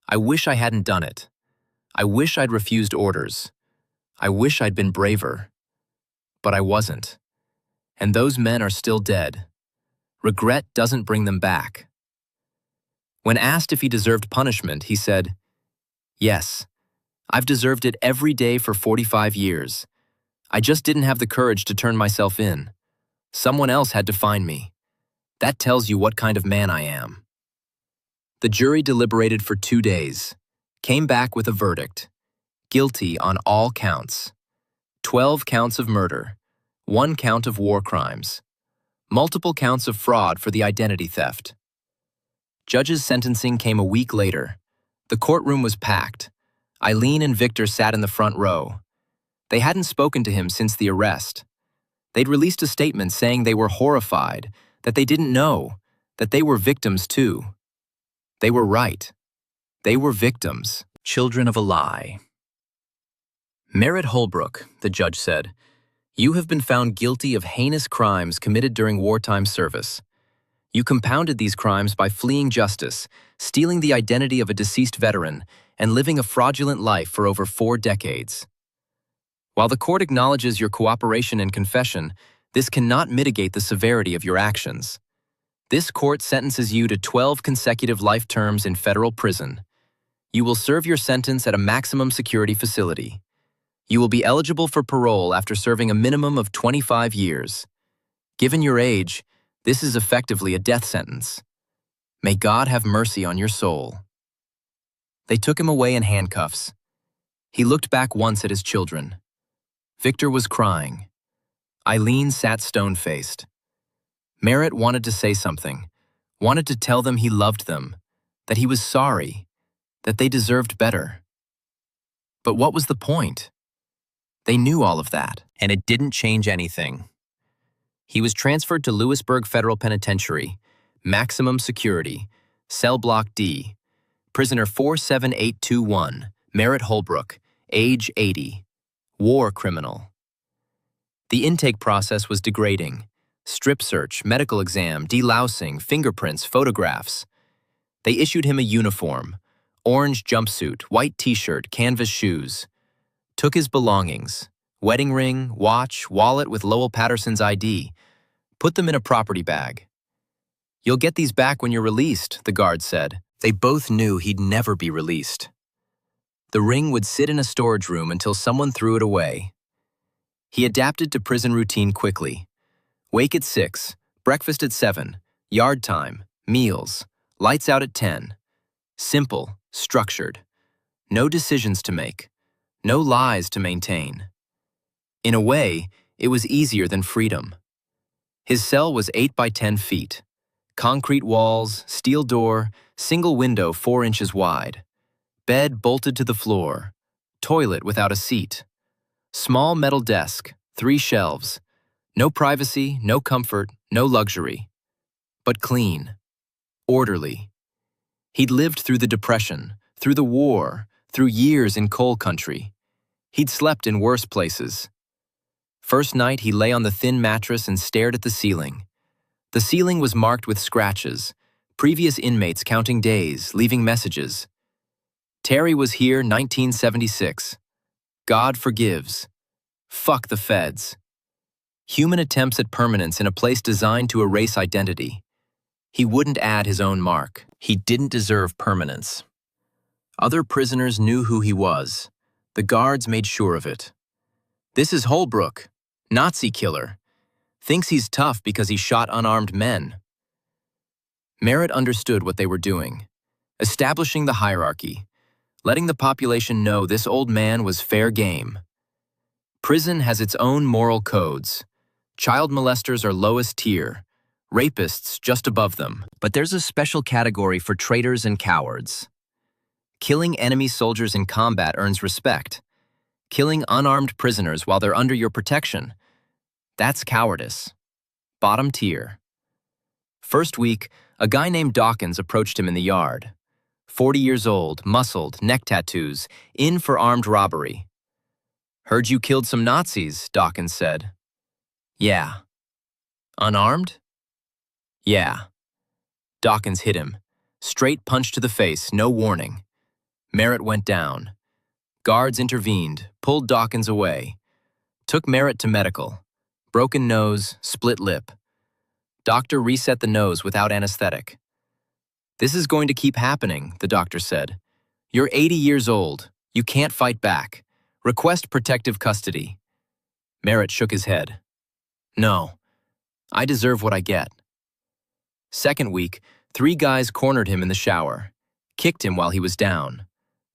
I wish I hadn't done it. I wish I'd refused orders. I wish I'd been braver. But I wasn't. And those men are still dead. Regret doesn't bring them back." When asked if he deserved punishment, he said, "Yes, I've deserved it every day for 45 years. I just didn't have the courage to turn myself in. Someone else had to find me. That tells you what kind of man I am." The jury deliberated for 2 days, came back with a verdict. Guilty on all counts. 12 counts of murder, 1 count of war crimes, multiple counts of fraud for the identity theft. Judge's sentencing came a week later. The courtroom was packed. Eileen and Victor sat in the front row. They hadn't spoken to him since the arrest. They'd released a statement saying they were horrified, that they didn't know, that they were victims too. They were right. They were victims, children of a lie. "Merritt Holbrook," the judge said, "you have been found guilty of heinous crimes committed during wartime service. You compounded these crimes by fleeing justice, stealing the identity of a deceased veteran, and living a fraudulent life for over 4 decades. While the court acknowledges your cooperation and confession, this cannot mitigate the severity of your actions. This court sentences you to 12 consecutive life terms in federal prison. You will serve your sentence at a maximum security facility. You will be eligible for parole after serving a minimum of 25 years. Given your age, this is effectively a death sentence. May God have mercy on your soul." They took him away in handcuffs. He looked back once at his children. Victor was crying. Eileen sat stone-faced. Merritt wanted to say something, wanted to tell them he loved them, that he was sorry, that they deserved better. But what was the point? They knew all of that, and it didn't change anything. He was transferred to Lewisburg Federal Penitentiary, maximum security, cell block D, prisoner 47821, Merritt Holbrook, age 80, war criminal. The intake process was degrading. Strip search, medical exam, delousing, fingerprints, photographs. They issued him a uniform, orange jumpsuit, white t-shirt, canvas shoes. Took his belongings, wedding ring, watch, wallet with Lowell Patterson's ID, put them in a property bag. "You'll get these back when you're released," the guard said. They both knew he'd never be released. The ring would sit in a storage room until someone threw it away. He adapted to prison routine quickly. Wake at 6, breakfast at 7, yard time, meals, lights out at 10. Simple, structured. No decisions to make. No lies to maintain. In a way, it was easier than freedom. His cell was 8 by 10 feet. Concrete walls, steel door, single window 4 inches wide. Bed bolted to the floor. Toilet without a seat. Small metal desk, 3 shelves. No privacy, no comfort, no luxury. But clean. Orderly. He'd lived through the Depression, through the war, through years in coal country. He'd slept in worse places. First night, he lay on the thin mattress and stared at the ceiling. The ceiling was marked with scratches, previous inmates counting days, leaving messages. Terry was here 1976. God forgives. Fuck the feds. Human attempts at permanence in a place designed to erase identity. He wouldn't add his own mark. He didn't deserve permanence. Other prisoners knew who he was. The guards made sure of it. This is Holbrook, Nazi killer. Thinks he's tough because he shot unarmed men. Merritt understood what they were doing. Establishing the hierarchy. Letting the population know this old man was fair game. Prison has its own moral codes. Child molesters are lowest tier. Rapists just above them. But there's a special category for traitors and cowards. Killing enemy soldiers in combat earns respect. Killing unarmed prisoners while they're under your protection, that's cowardice. Bottom tier. First week, a guy named Dawkins approached him in the yard. 40 years old, muscled, neck tattoos, in for armed robbery. Heard you killed some Nazis, Dawkins said. Yeah. Unarmed? Yeah. Dawkins hit him. Straight punch to the face, no warning. Merritt went down. Guards intervened, pulled Dawkins away. Took Merritt to medical. Broken nose, split lip. Doctor reset the nose without anesthetic. This is going to keep happening, the doctor said. You're 80 years old. You can't fight back. Request protective custody. Merritt shook his head. No. I deserve what I get. Second week, 3 guys cornered him in the shower. Kicked him while he was down.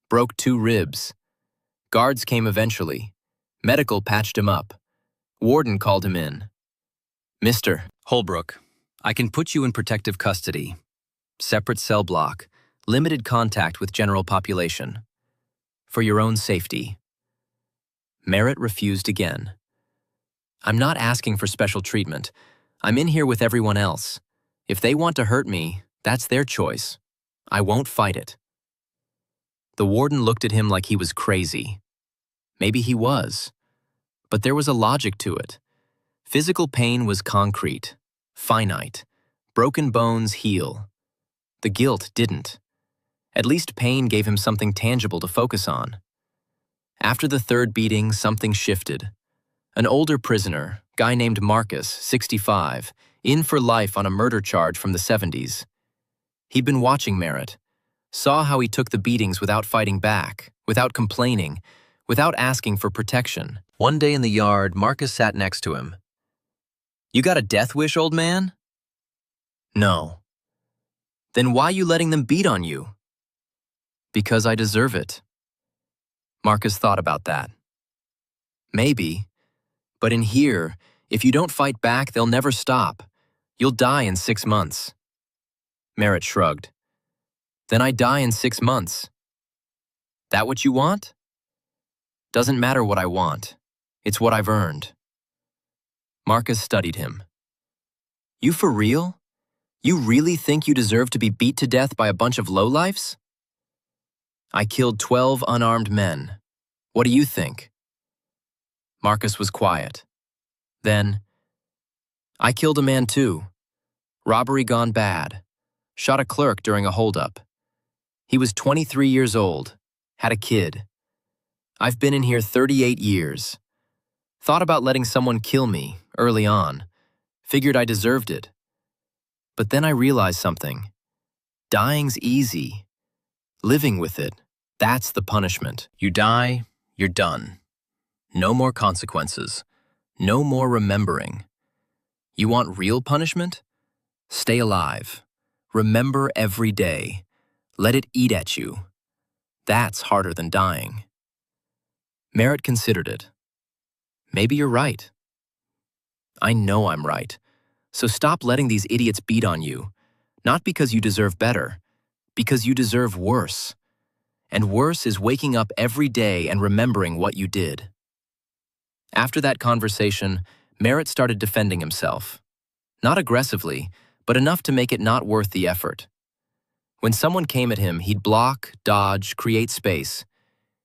Broke 2 ribs. Guards came eventually. Medical patched him up. Warden called him in. Mr. Holbrook, I can put you in protective custody. Separate cell block. Limited contact with general population. For your own safety. Merritt refused again. I'm not asking for special treatment. I'm in here with everyone else. If they want to hurt me, that's their choice. I won't fight it. The warden looked at him like he was crazy. Maybe he was. But there was a logic to it. Physical pain was concrete, finite. Broken bones heal. The guilt didn't. At least pain gave him something tangible to focus on. After the 3rd beating, something shifted. An older prisoner, guy named Marcus, 65, in for life on a murder charge from the 70s. He'd been watching Merritt, saw how he took the beatings without fighting back, without complaining, without asking for protection. One day in the yard, Marcus sat next to him. You got a death wish, old man? No. Then why you letting them beat on you? Because I deserve it. Marcus thought about that. Maybe. But in here, if you don't fight back, they'll never stop. You'll die in 6 months. Merritt shrugged. Then I die in 6 months. That what you want? Doesn't matter what I want. It's what I've earned. Marcus studied him. You for real? You really think you deserve to be beat to death by a bunch of lowlifes? I killed 12 unarmed men. What do you think? Marcus was quiet. Then, I killed a man too. Robbery gone bad. Shot a clerk during a holdup. He was 23 years old. Had a kid. I've been in here 38 years. Thought about letting someone kill me early on. Figured I deserved it. But then I realized something. Dying's easy. Living with it, that's the punishment. You die, you're done. No more consequences. No more remembering. You want real punishment? Stay alive. Remember every day. Let it eat at you. That's harder than dying. Merritt considered it. Maybe you're right. I know I'm right. So stop letting these idiots beat on you. Not because you deserve better, because you deserve worse. And worse is waking up every day and remembering what you did. After that conversation, Merritt started defending himself. Not aggressively, but enough to make it not worth the effort. When someone came at him, he'd block, dodge, create space.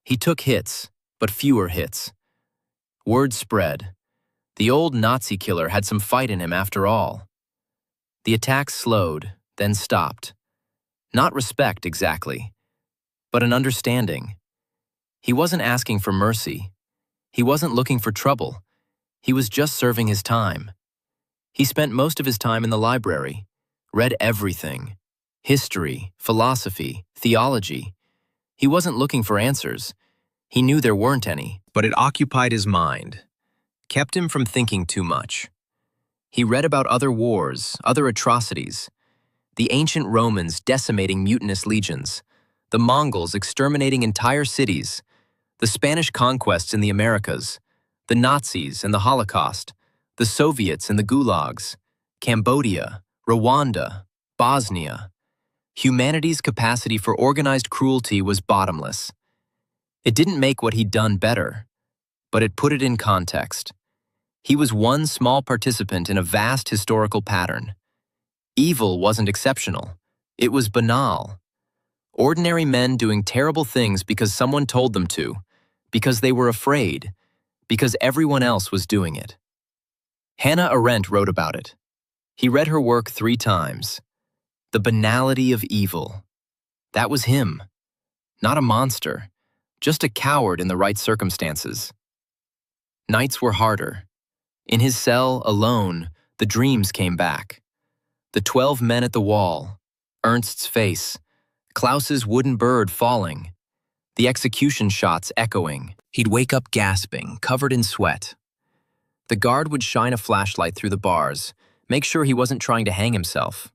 He took hits, but fewer hits. Word spread. The old Nazi killer had some fight in him after all. The attacks slowed, then stopped. Not respect, exactly, but an understanding. He wasn't asking for mercy. He wasn't looking for trouble. He was just serving his time. He spent most of his time in the library, read everything. History, philosophy, theology. He wasn't looking for answers. He knew there weren't any, but it occupied his mind, kept him from thinking too much. He read about other wars, other atrocities. The ancient Romans decimating mutinous legions, the Mongols exterminating entire cities, the Spanish conquests in the Americas, the Nazis and the Holocaust, the Soviets and the gulags, Cambodia, Rwanda, Bosnia. Humanity's capacity for organized cruelty was bottomless. It didn't make what he'd done better, but it put it in context. He was one small participant in a vast historical pattern. Evil wasn't exceptional. It was banal. Ordinary men doing terrible things because someone told them to, because they were afraid, because everyone else was doing it. Hannah Arendt wrote about it. He read her work 3 times. The banality of evil. That was him. Not a monster, just a coward in the right circumstances. Nights were harder. In his cell, alone, the dreams came back. The 12 men at the wall, Ernst's face, Klaus's wooden bird falling, the execution shots echoing. He'd wake up gasping, covered in sweat. The guard would shine a flashlight through the bars, make sure he wasn't trying to hang himself.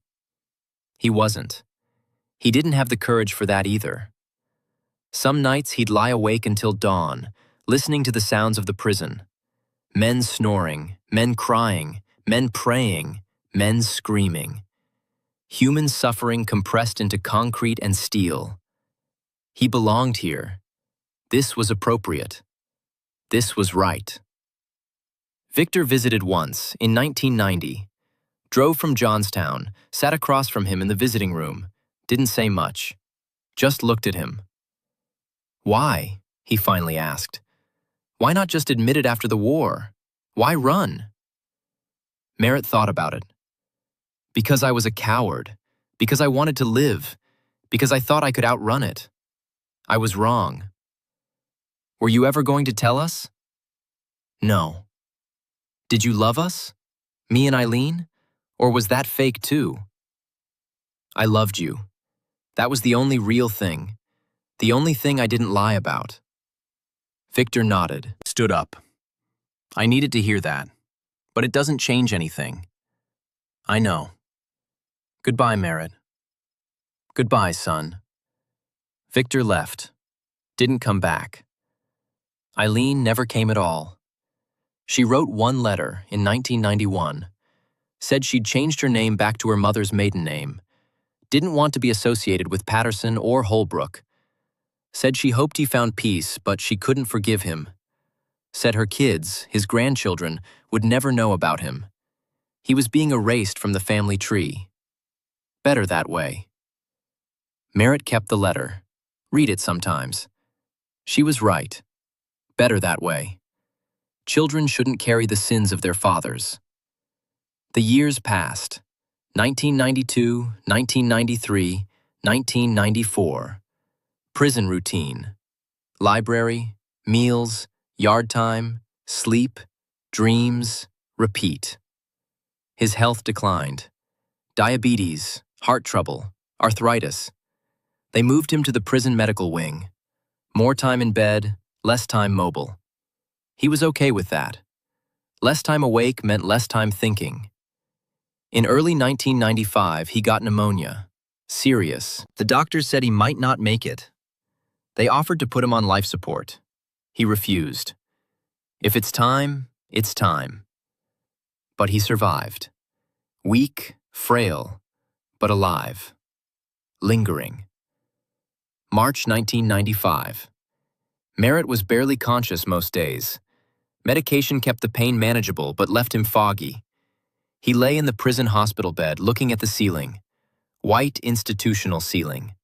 He wasn't. He didn't have the courage for that either. Some nights he'd lie awake until dawn, listening to the sounds of the prison. Men snoring, men crying, men praying, men screaming. Human suffering compressed into concrete and steel. He belonged here. This was appropriate. This was right. Victor visited once, in 1990. Drove from Johnstown, sat across from him in the visiting room, didn't say much, just looked at him. Why? He finally asked. Why not just admit it after the war? Why run? Merritt thought about it. Because I was a coward, because I wanted to live, because I thought I could outrun it. I was wrong. Were you ever going to tell us? No. Did you love us? Me and Eileen? Or was that fake too? I loved you. That was the only real thing. The only thing I didn't lie about. Victor nodded, stood up. I needed to hear that, but it doesn't change anything. I know. Goodbye, Merritt. Goodbye, son. Victor left. Didn't come back. Eileen never came at all. She wrote one letter in 1991, said she'd changed her name back to her mother's maiden name, didn't want to be associated with Patterson or Holbrook, said she hoped he found peace, but she couldn't forgive him, said her kids, his grandchildren, would never know about him. He was being erased from the family tree. Better that way. Merritt kept the letter. Read it sometimes. She was right. Better that way. Children shouldn't carry the sins of their fathers. The years passed. 1992, 1993, 1994. Prison routine. Library, meals, yard time, sleep, dreams, repeat. His health declined. Diabetes, heart trouble, arthritis. They moved him to the prison medical wing. More time in bed, less time mobile. He was okay with that. Less time awake meant less time thinking. In early 1995, he got pneumonia. Serious. The doctors said he might not make it. They offered to put him on life support. He refused. If it's time, it's time. But he survived. Weak, frail, but alive. Lingering. March 1995. Merritt was barely conscious most days. Medication kept the pain manageable but left him foggy. He lay in the prison hospital bed looking at the ceiling. White institutional ceiling.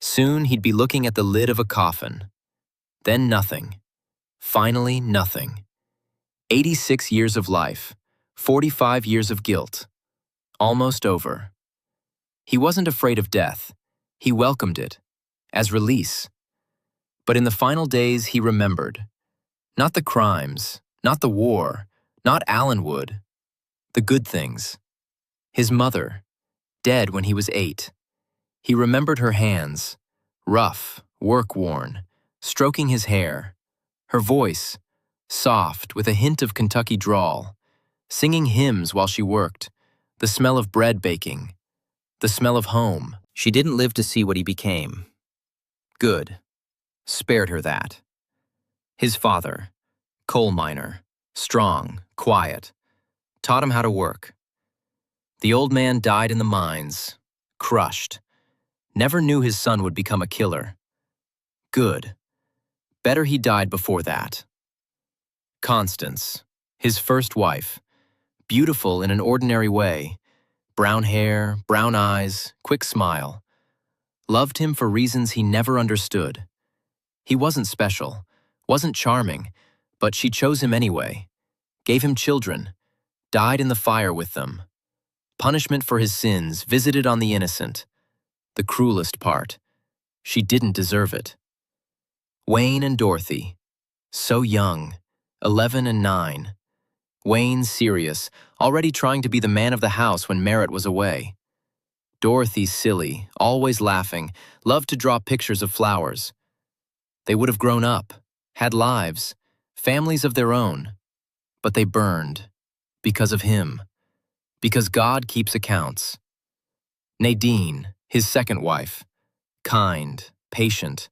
Soon he'd be looking at the lid of a coffin. Then nothing. Finally nothing. 86 years of life. 45 years of guilt. Almost over. He wasn't afraid of death. He welcomed it. As release. But in the final days he remembered. Not the crimes. Not the war. Not Allenwood. The good things. His mother. Dead when he was 8. He remembered her hands. Rough, work-worn. Stroking his hair. Her voice. Soft, with a hint of Kentucky drawl. Singing hymns while she worked. The smell of bread baking. The smell of home. She didn't live to see what he became. Good. Spared her that. His father. Coal miner. Strong, quiet. Taught him how to work. The old man died in the mines. Crushed. Never knew his son would become a killer. Good. Better he died before that. Constance. His first wife. Beautiful in an ordinary way. Brown hair, brown eyes, quick smile. Loved him for reasons he never understood. He wasn't special, wasn't charming, but she chose him anyway. Gave him children. Died in the fire with them. Punishment for his sins visited on the innocent. The cruelest part. She didn't deserve it. Wayne and Dorothy. So young. 11 and 9. Wayne serious, already trying to be the man of the house when Merritt was away. Dorothy silly, always laughing, loved to draw pictures of flowers. They would have grown up, had lives, families of their own. But they burned. Because of him. Because God keeps accounts. Nadine, his second wife. Kind, patient,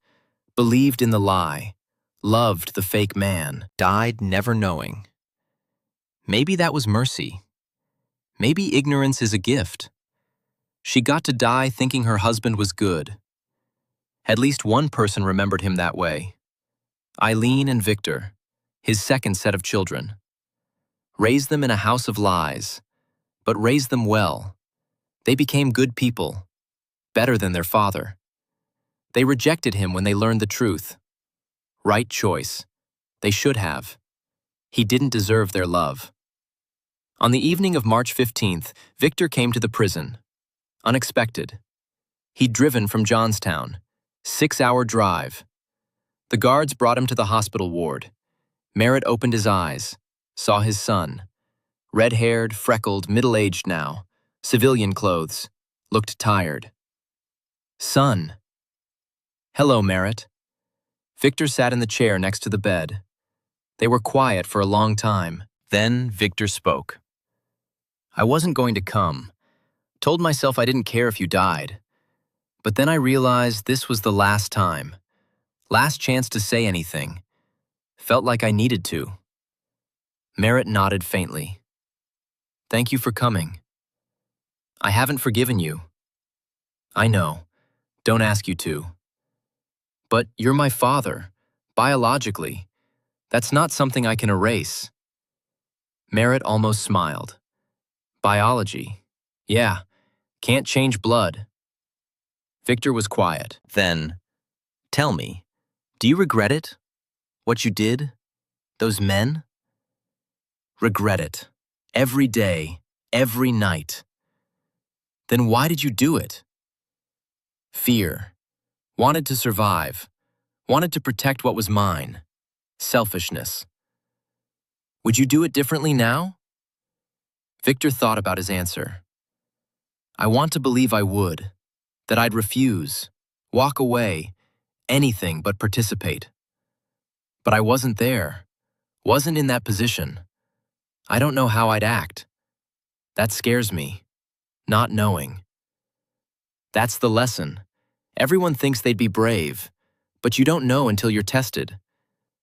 believed in the lie, loved the fake man, died never knowing. Maybe that was mercy. Maybe ignorance is a gift. She got to die thinking her husband was good. At least one person remembered him that way. Eileen and Victor, his second set of children. Raised them in a house of lies, but raised them well. They became good people, better than their father. They rejected him when they learned the truth. Right choice. They should have. He didn't deserve their love. On the evening of March 15th, Victor came to the prison. Unexpected. He'd driven from Johnstown. 6-hour drive. The guards brought him to the hospital ward. Merritt opened his eyes, saw his son. Red-haired, freckled, middle-aged now. Civilian clothes. Looked tired. Son. Hello, Merritt. Victor sat in the chair next to the bed. They were quiet for a long time. Then Victor spoke. I wasn't going to come. Told myself I didn't care if you died. But then I realized this was the last time. Last chance to say anything. Felt like I needed to. Merritt nodded faintly. Thank you for coming. I haven't forgiven you. I know. Don't ask you to. But you're my father, biologically. That's not something I can erase. Merritt almost smiled. Biology. Yeah, can't change blood. Victor was quiet. Then, tell me, do you regret it? What you did? Those men? Regret it. Every day, every night. Then why did you do it? Fear. Wanted to survive. Wanted to protect what was mine. Selfishness. Would you do it differently now? Victor thought about his answer. I want to believe I would, that I'd refuse, walk away, anything but participate. But I wasn't there, wasn't in that position. I don't know how I'd act. That scares me, not knowing. That's the lesson. Everyone thinks they'd be brave, but you don't know until you're tested.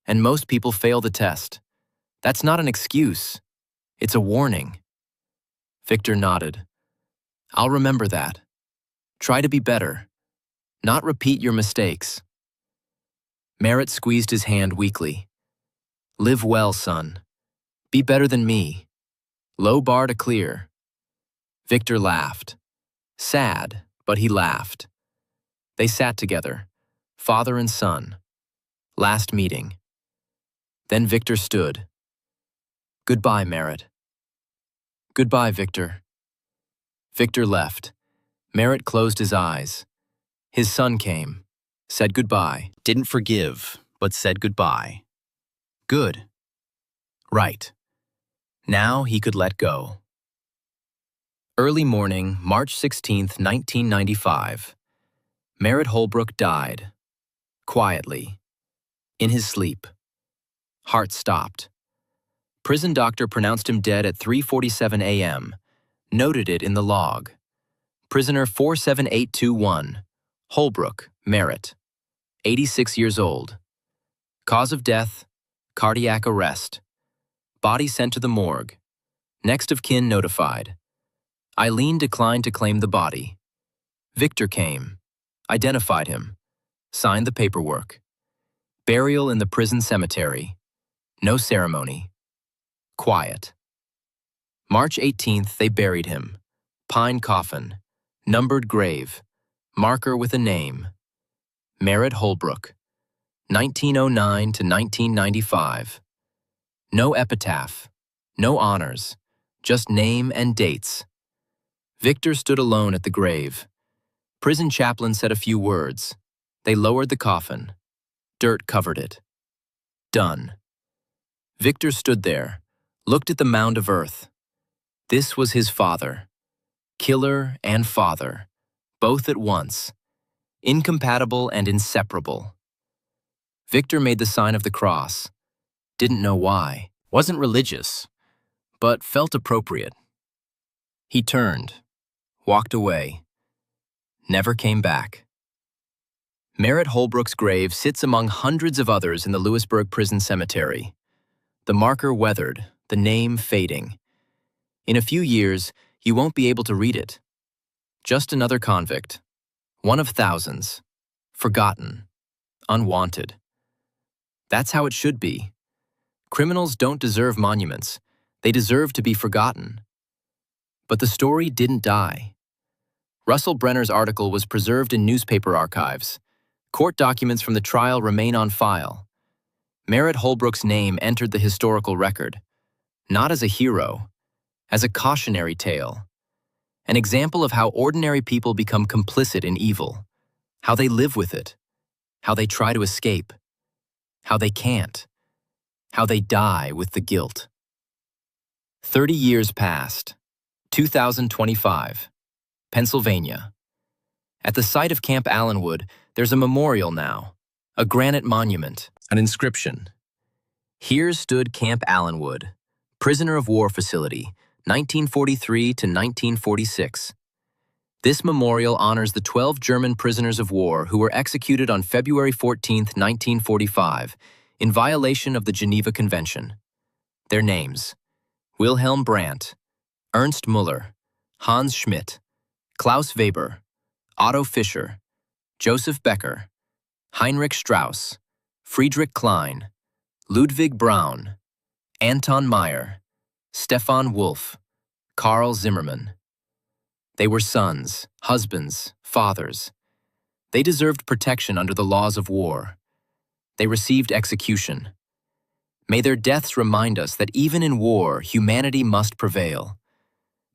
And most people fail the test. That's not an excuse. It's a warning. Victor nodded. I'll remember that. Try to be better. Not repeat your mistakes. Merritt squeezed his hand weakly. Live well, son. Be better than me. Low bar to clear. Victor laughed. Sad, but he laughed. They sat together, father and son. Last meeting. Then Victor stood. Goodbye, Merritt. Goodbye, Victor. Victor left. Merritt closed his eyes. His son came, said goodbye. Didn't forgive, but said goodbye. Good. Right. Now he could let go. Early morning, March 16th, 1995. Merritt Holbrook died. Quietly. In his sleep. Heart stopped. Prison doctor pronounced him dead at 3:47 a.m., noted it in the log. Prisoner 47821, Holbrook, Merritt, 86 years old. Cause of death, cardiac arrest. Body sent to the morgue. Next of kin notified. Eileen declined to claim the body. Victor came, identified him, signed the paperwork. Burial in the prison cemetery. No ceremony. Quiet. March 18th, they buried him. Pine coffin. Numbered grave. Marker with a name. Merritt Holbrook. 1909 to 1995. No epitaph. No honors. Just name and dates. Victor stood alone at the grave. Prison chaplain said a few words. They lowered the coffin. Dirt covered it. Done. Victor stood there, looked at the mound of earth. This was his father. Killer and father, both at once. Incompatible and inseparable. Victor made the sign of the cross. Didn't know why. Wasn't religious, But felt appropriate. He turned, walked away. Never came back. Merritt Holbrook's grave sits among hundreds of others in the Lewisburg Prison Cemetery. The marker weathered, the name fading. In a few years, you won't be able to read it. Just another convict. One of thousands. Forgotten. Unwanted. That's how it should be. Criminals don't deserve monuments. They deserve to be forgotten. But the story didn't die. Russell Brenner's article was preserved in newspaper archives. Court documents from the trial remain on file. Merritt Holbrook's name entered the historical record, not as a hero, as a cautionary tale. An example of how ordinary people become complicit in evil, how they live with it, how they try to escape, how they can't, how they die with the guilt. 30 years passed. 2025. Pennsylvania. At the site of Camp Allenwood, there's a memorial now, a granite monument, an inscription. Here stood Camp Allenwood, prisoner of war facility, 1943 to 1946. This memorial honors the 12 German prisoners of war who were executed on February 14, 1945, in violation of the Geneva Convention. Their names: Wilhelm Brandt, Ernst Müller, Hans Schmidt, Klaus Weber, Otto Fischer, Joseph Becker, Heinrich Strauss, Friedrich Klein, Ludwig Braun, Anton Meyer, Stefan Wolf, Karl Zimmermann. They were sons, husbands, fathers. They deserved protection under the laws of war. They received execution. May their deaths remind us that even in war, humanity must prevail.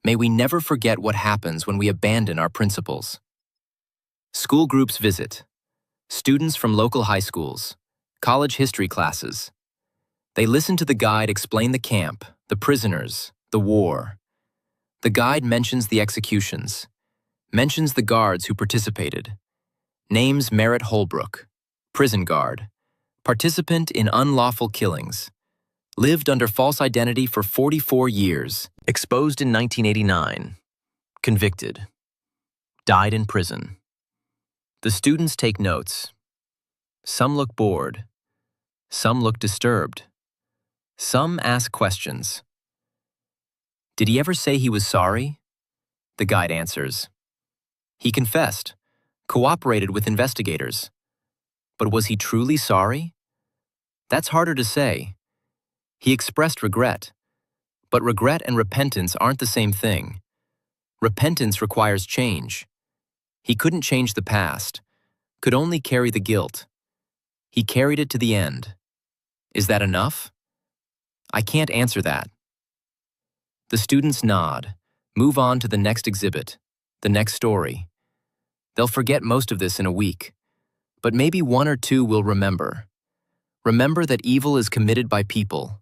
May we never forget what happens when we abandon our principles. School groups visit. Students from local high schools, college history classes. They listen to the guide explain the camp, the prisoners, the war. The guide mentions the executions, mentions the guards who participated. Names Merritt Holbrook, prison guard, participant in unlawful killings. Lived under false identity for 44 years. Exposed in 1989. Convicted. Died in prison. The students take notes. Some look bored. Some look disturbed. Some ask questions. Did he ever say he was sorry? The guide answers. He confessed, cooperated with investigators. But was he truly sorry? That's harder to say. He expressed regret, but regret and repentance aren't the same thing. Repentance requires change. He couldn't change the past, could only carry the guilt. He carried it to the end. Is that enough? I can't answer that. The students nod, move on to the next exhibit, the next story. They'll forget most of this in a week, but maybe one or two will remember. Remember that evil is committed by people,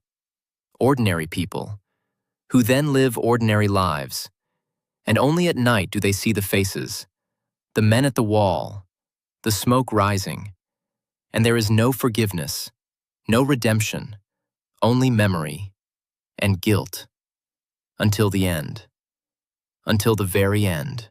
ordinary people, who then live ordinary lives. And only at night do they see the faces, the men at the wall, the smoke rising. And there is no forgiveness, no redemption, only memory and guilt. Until the end. Until the very end.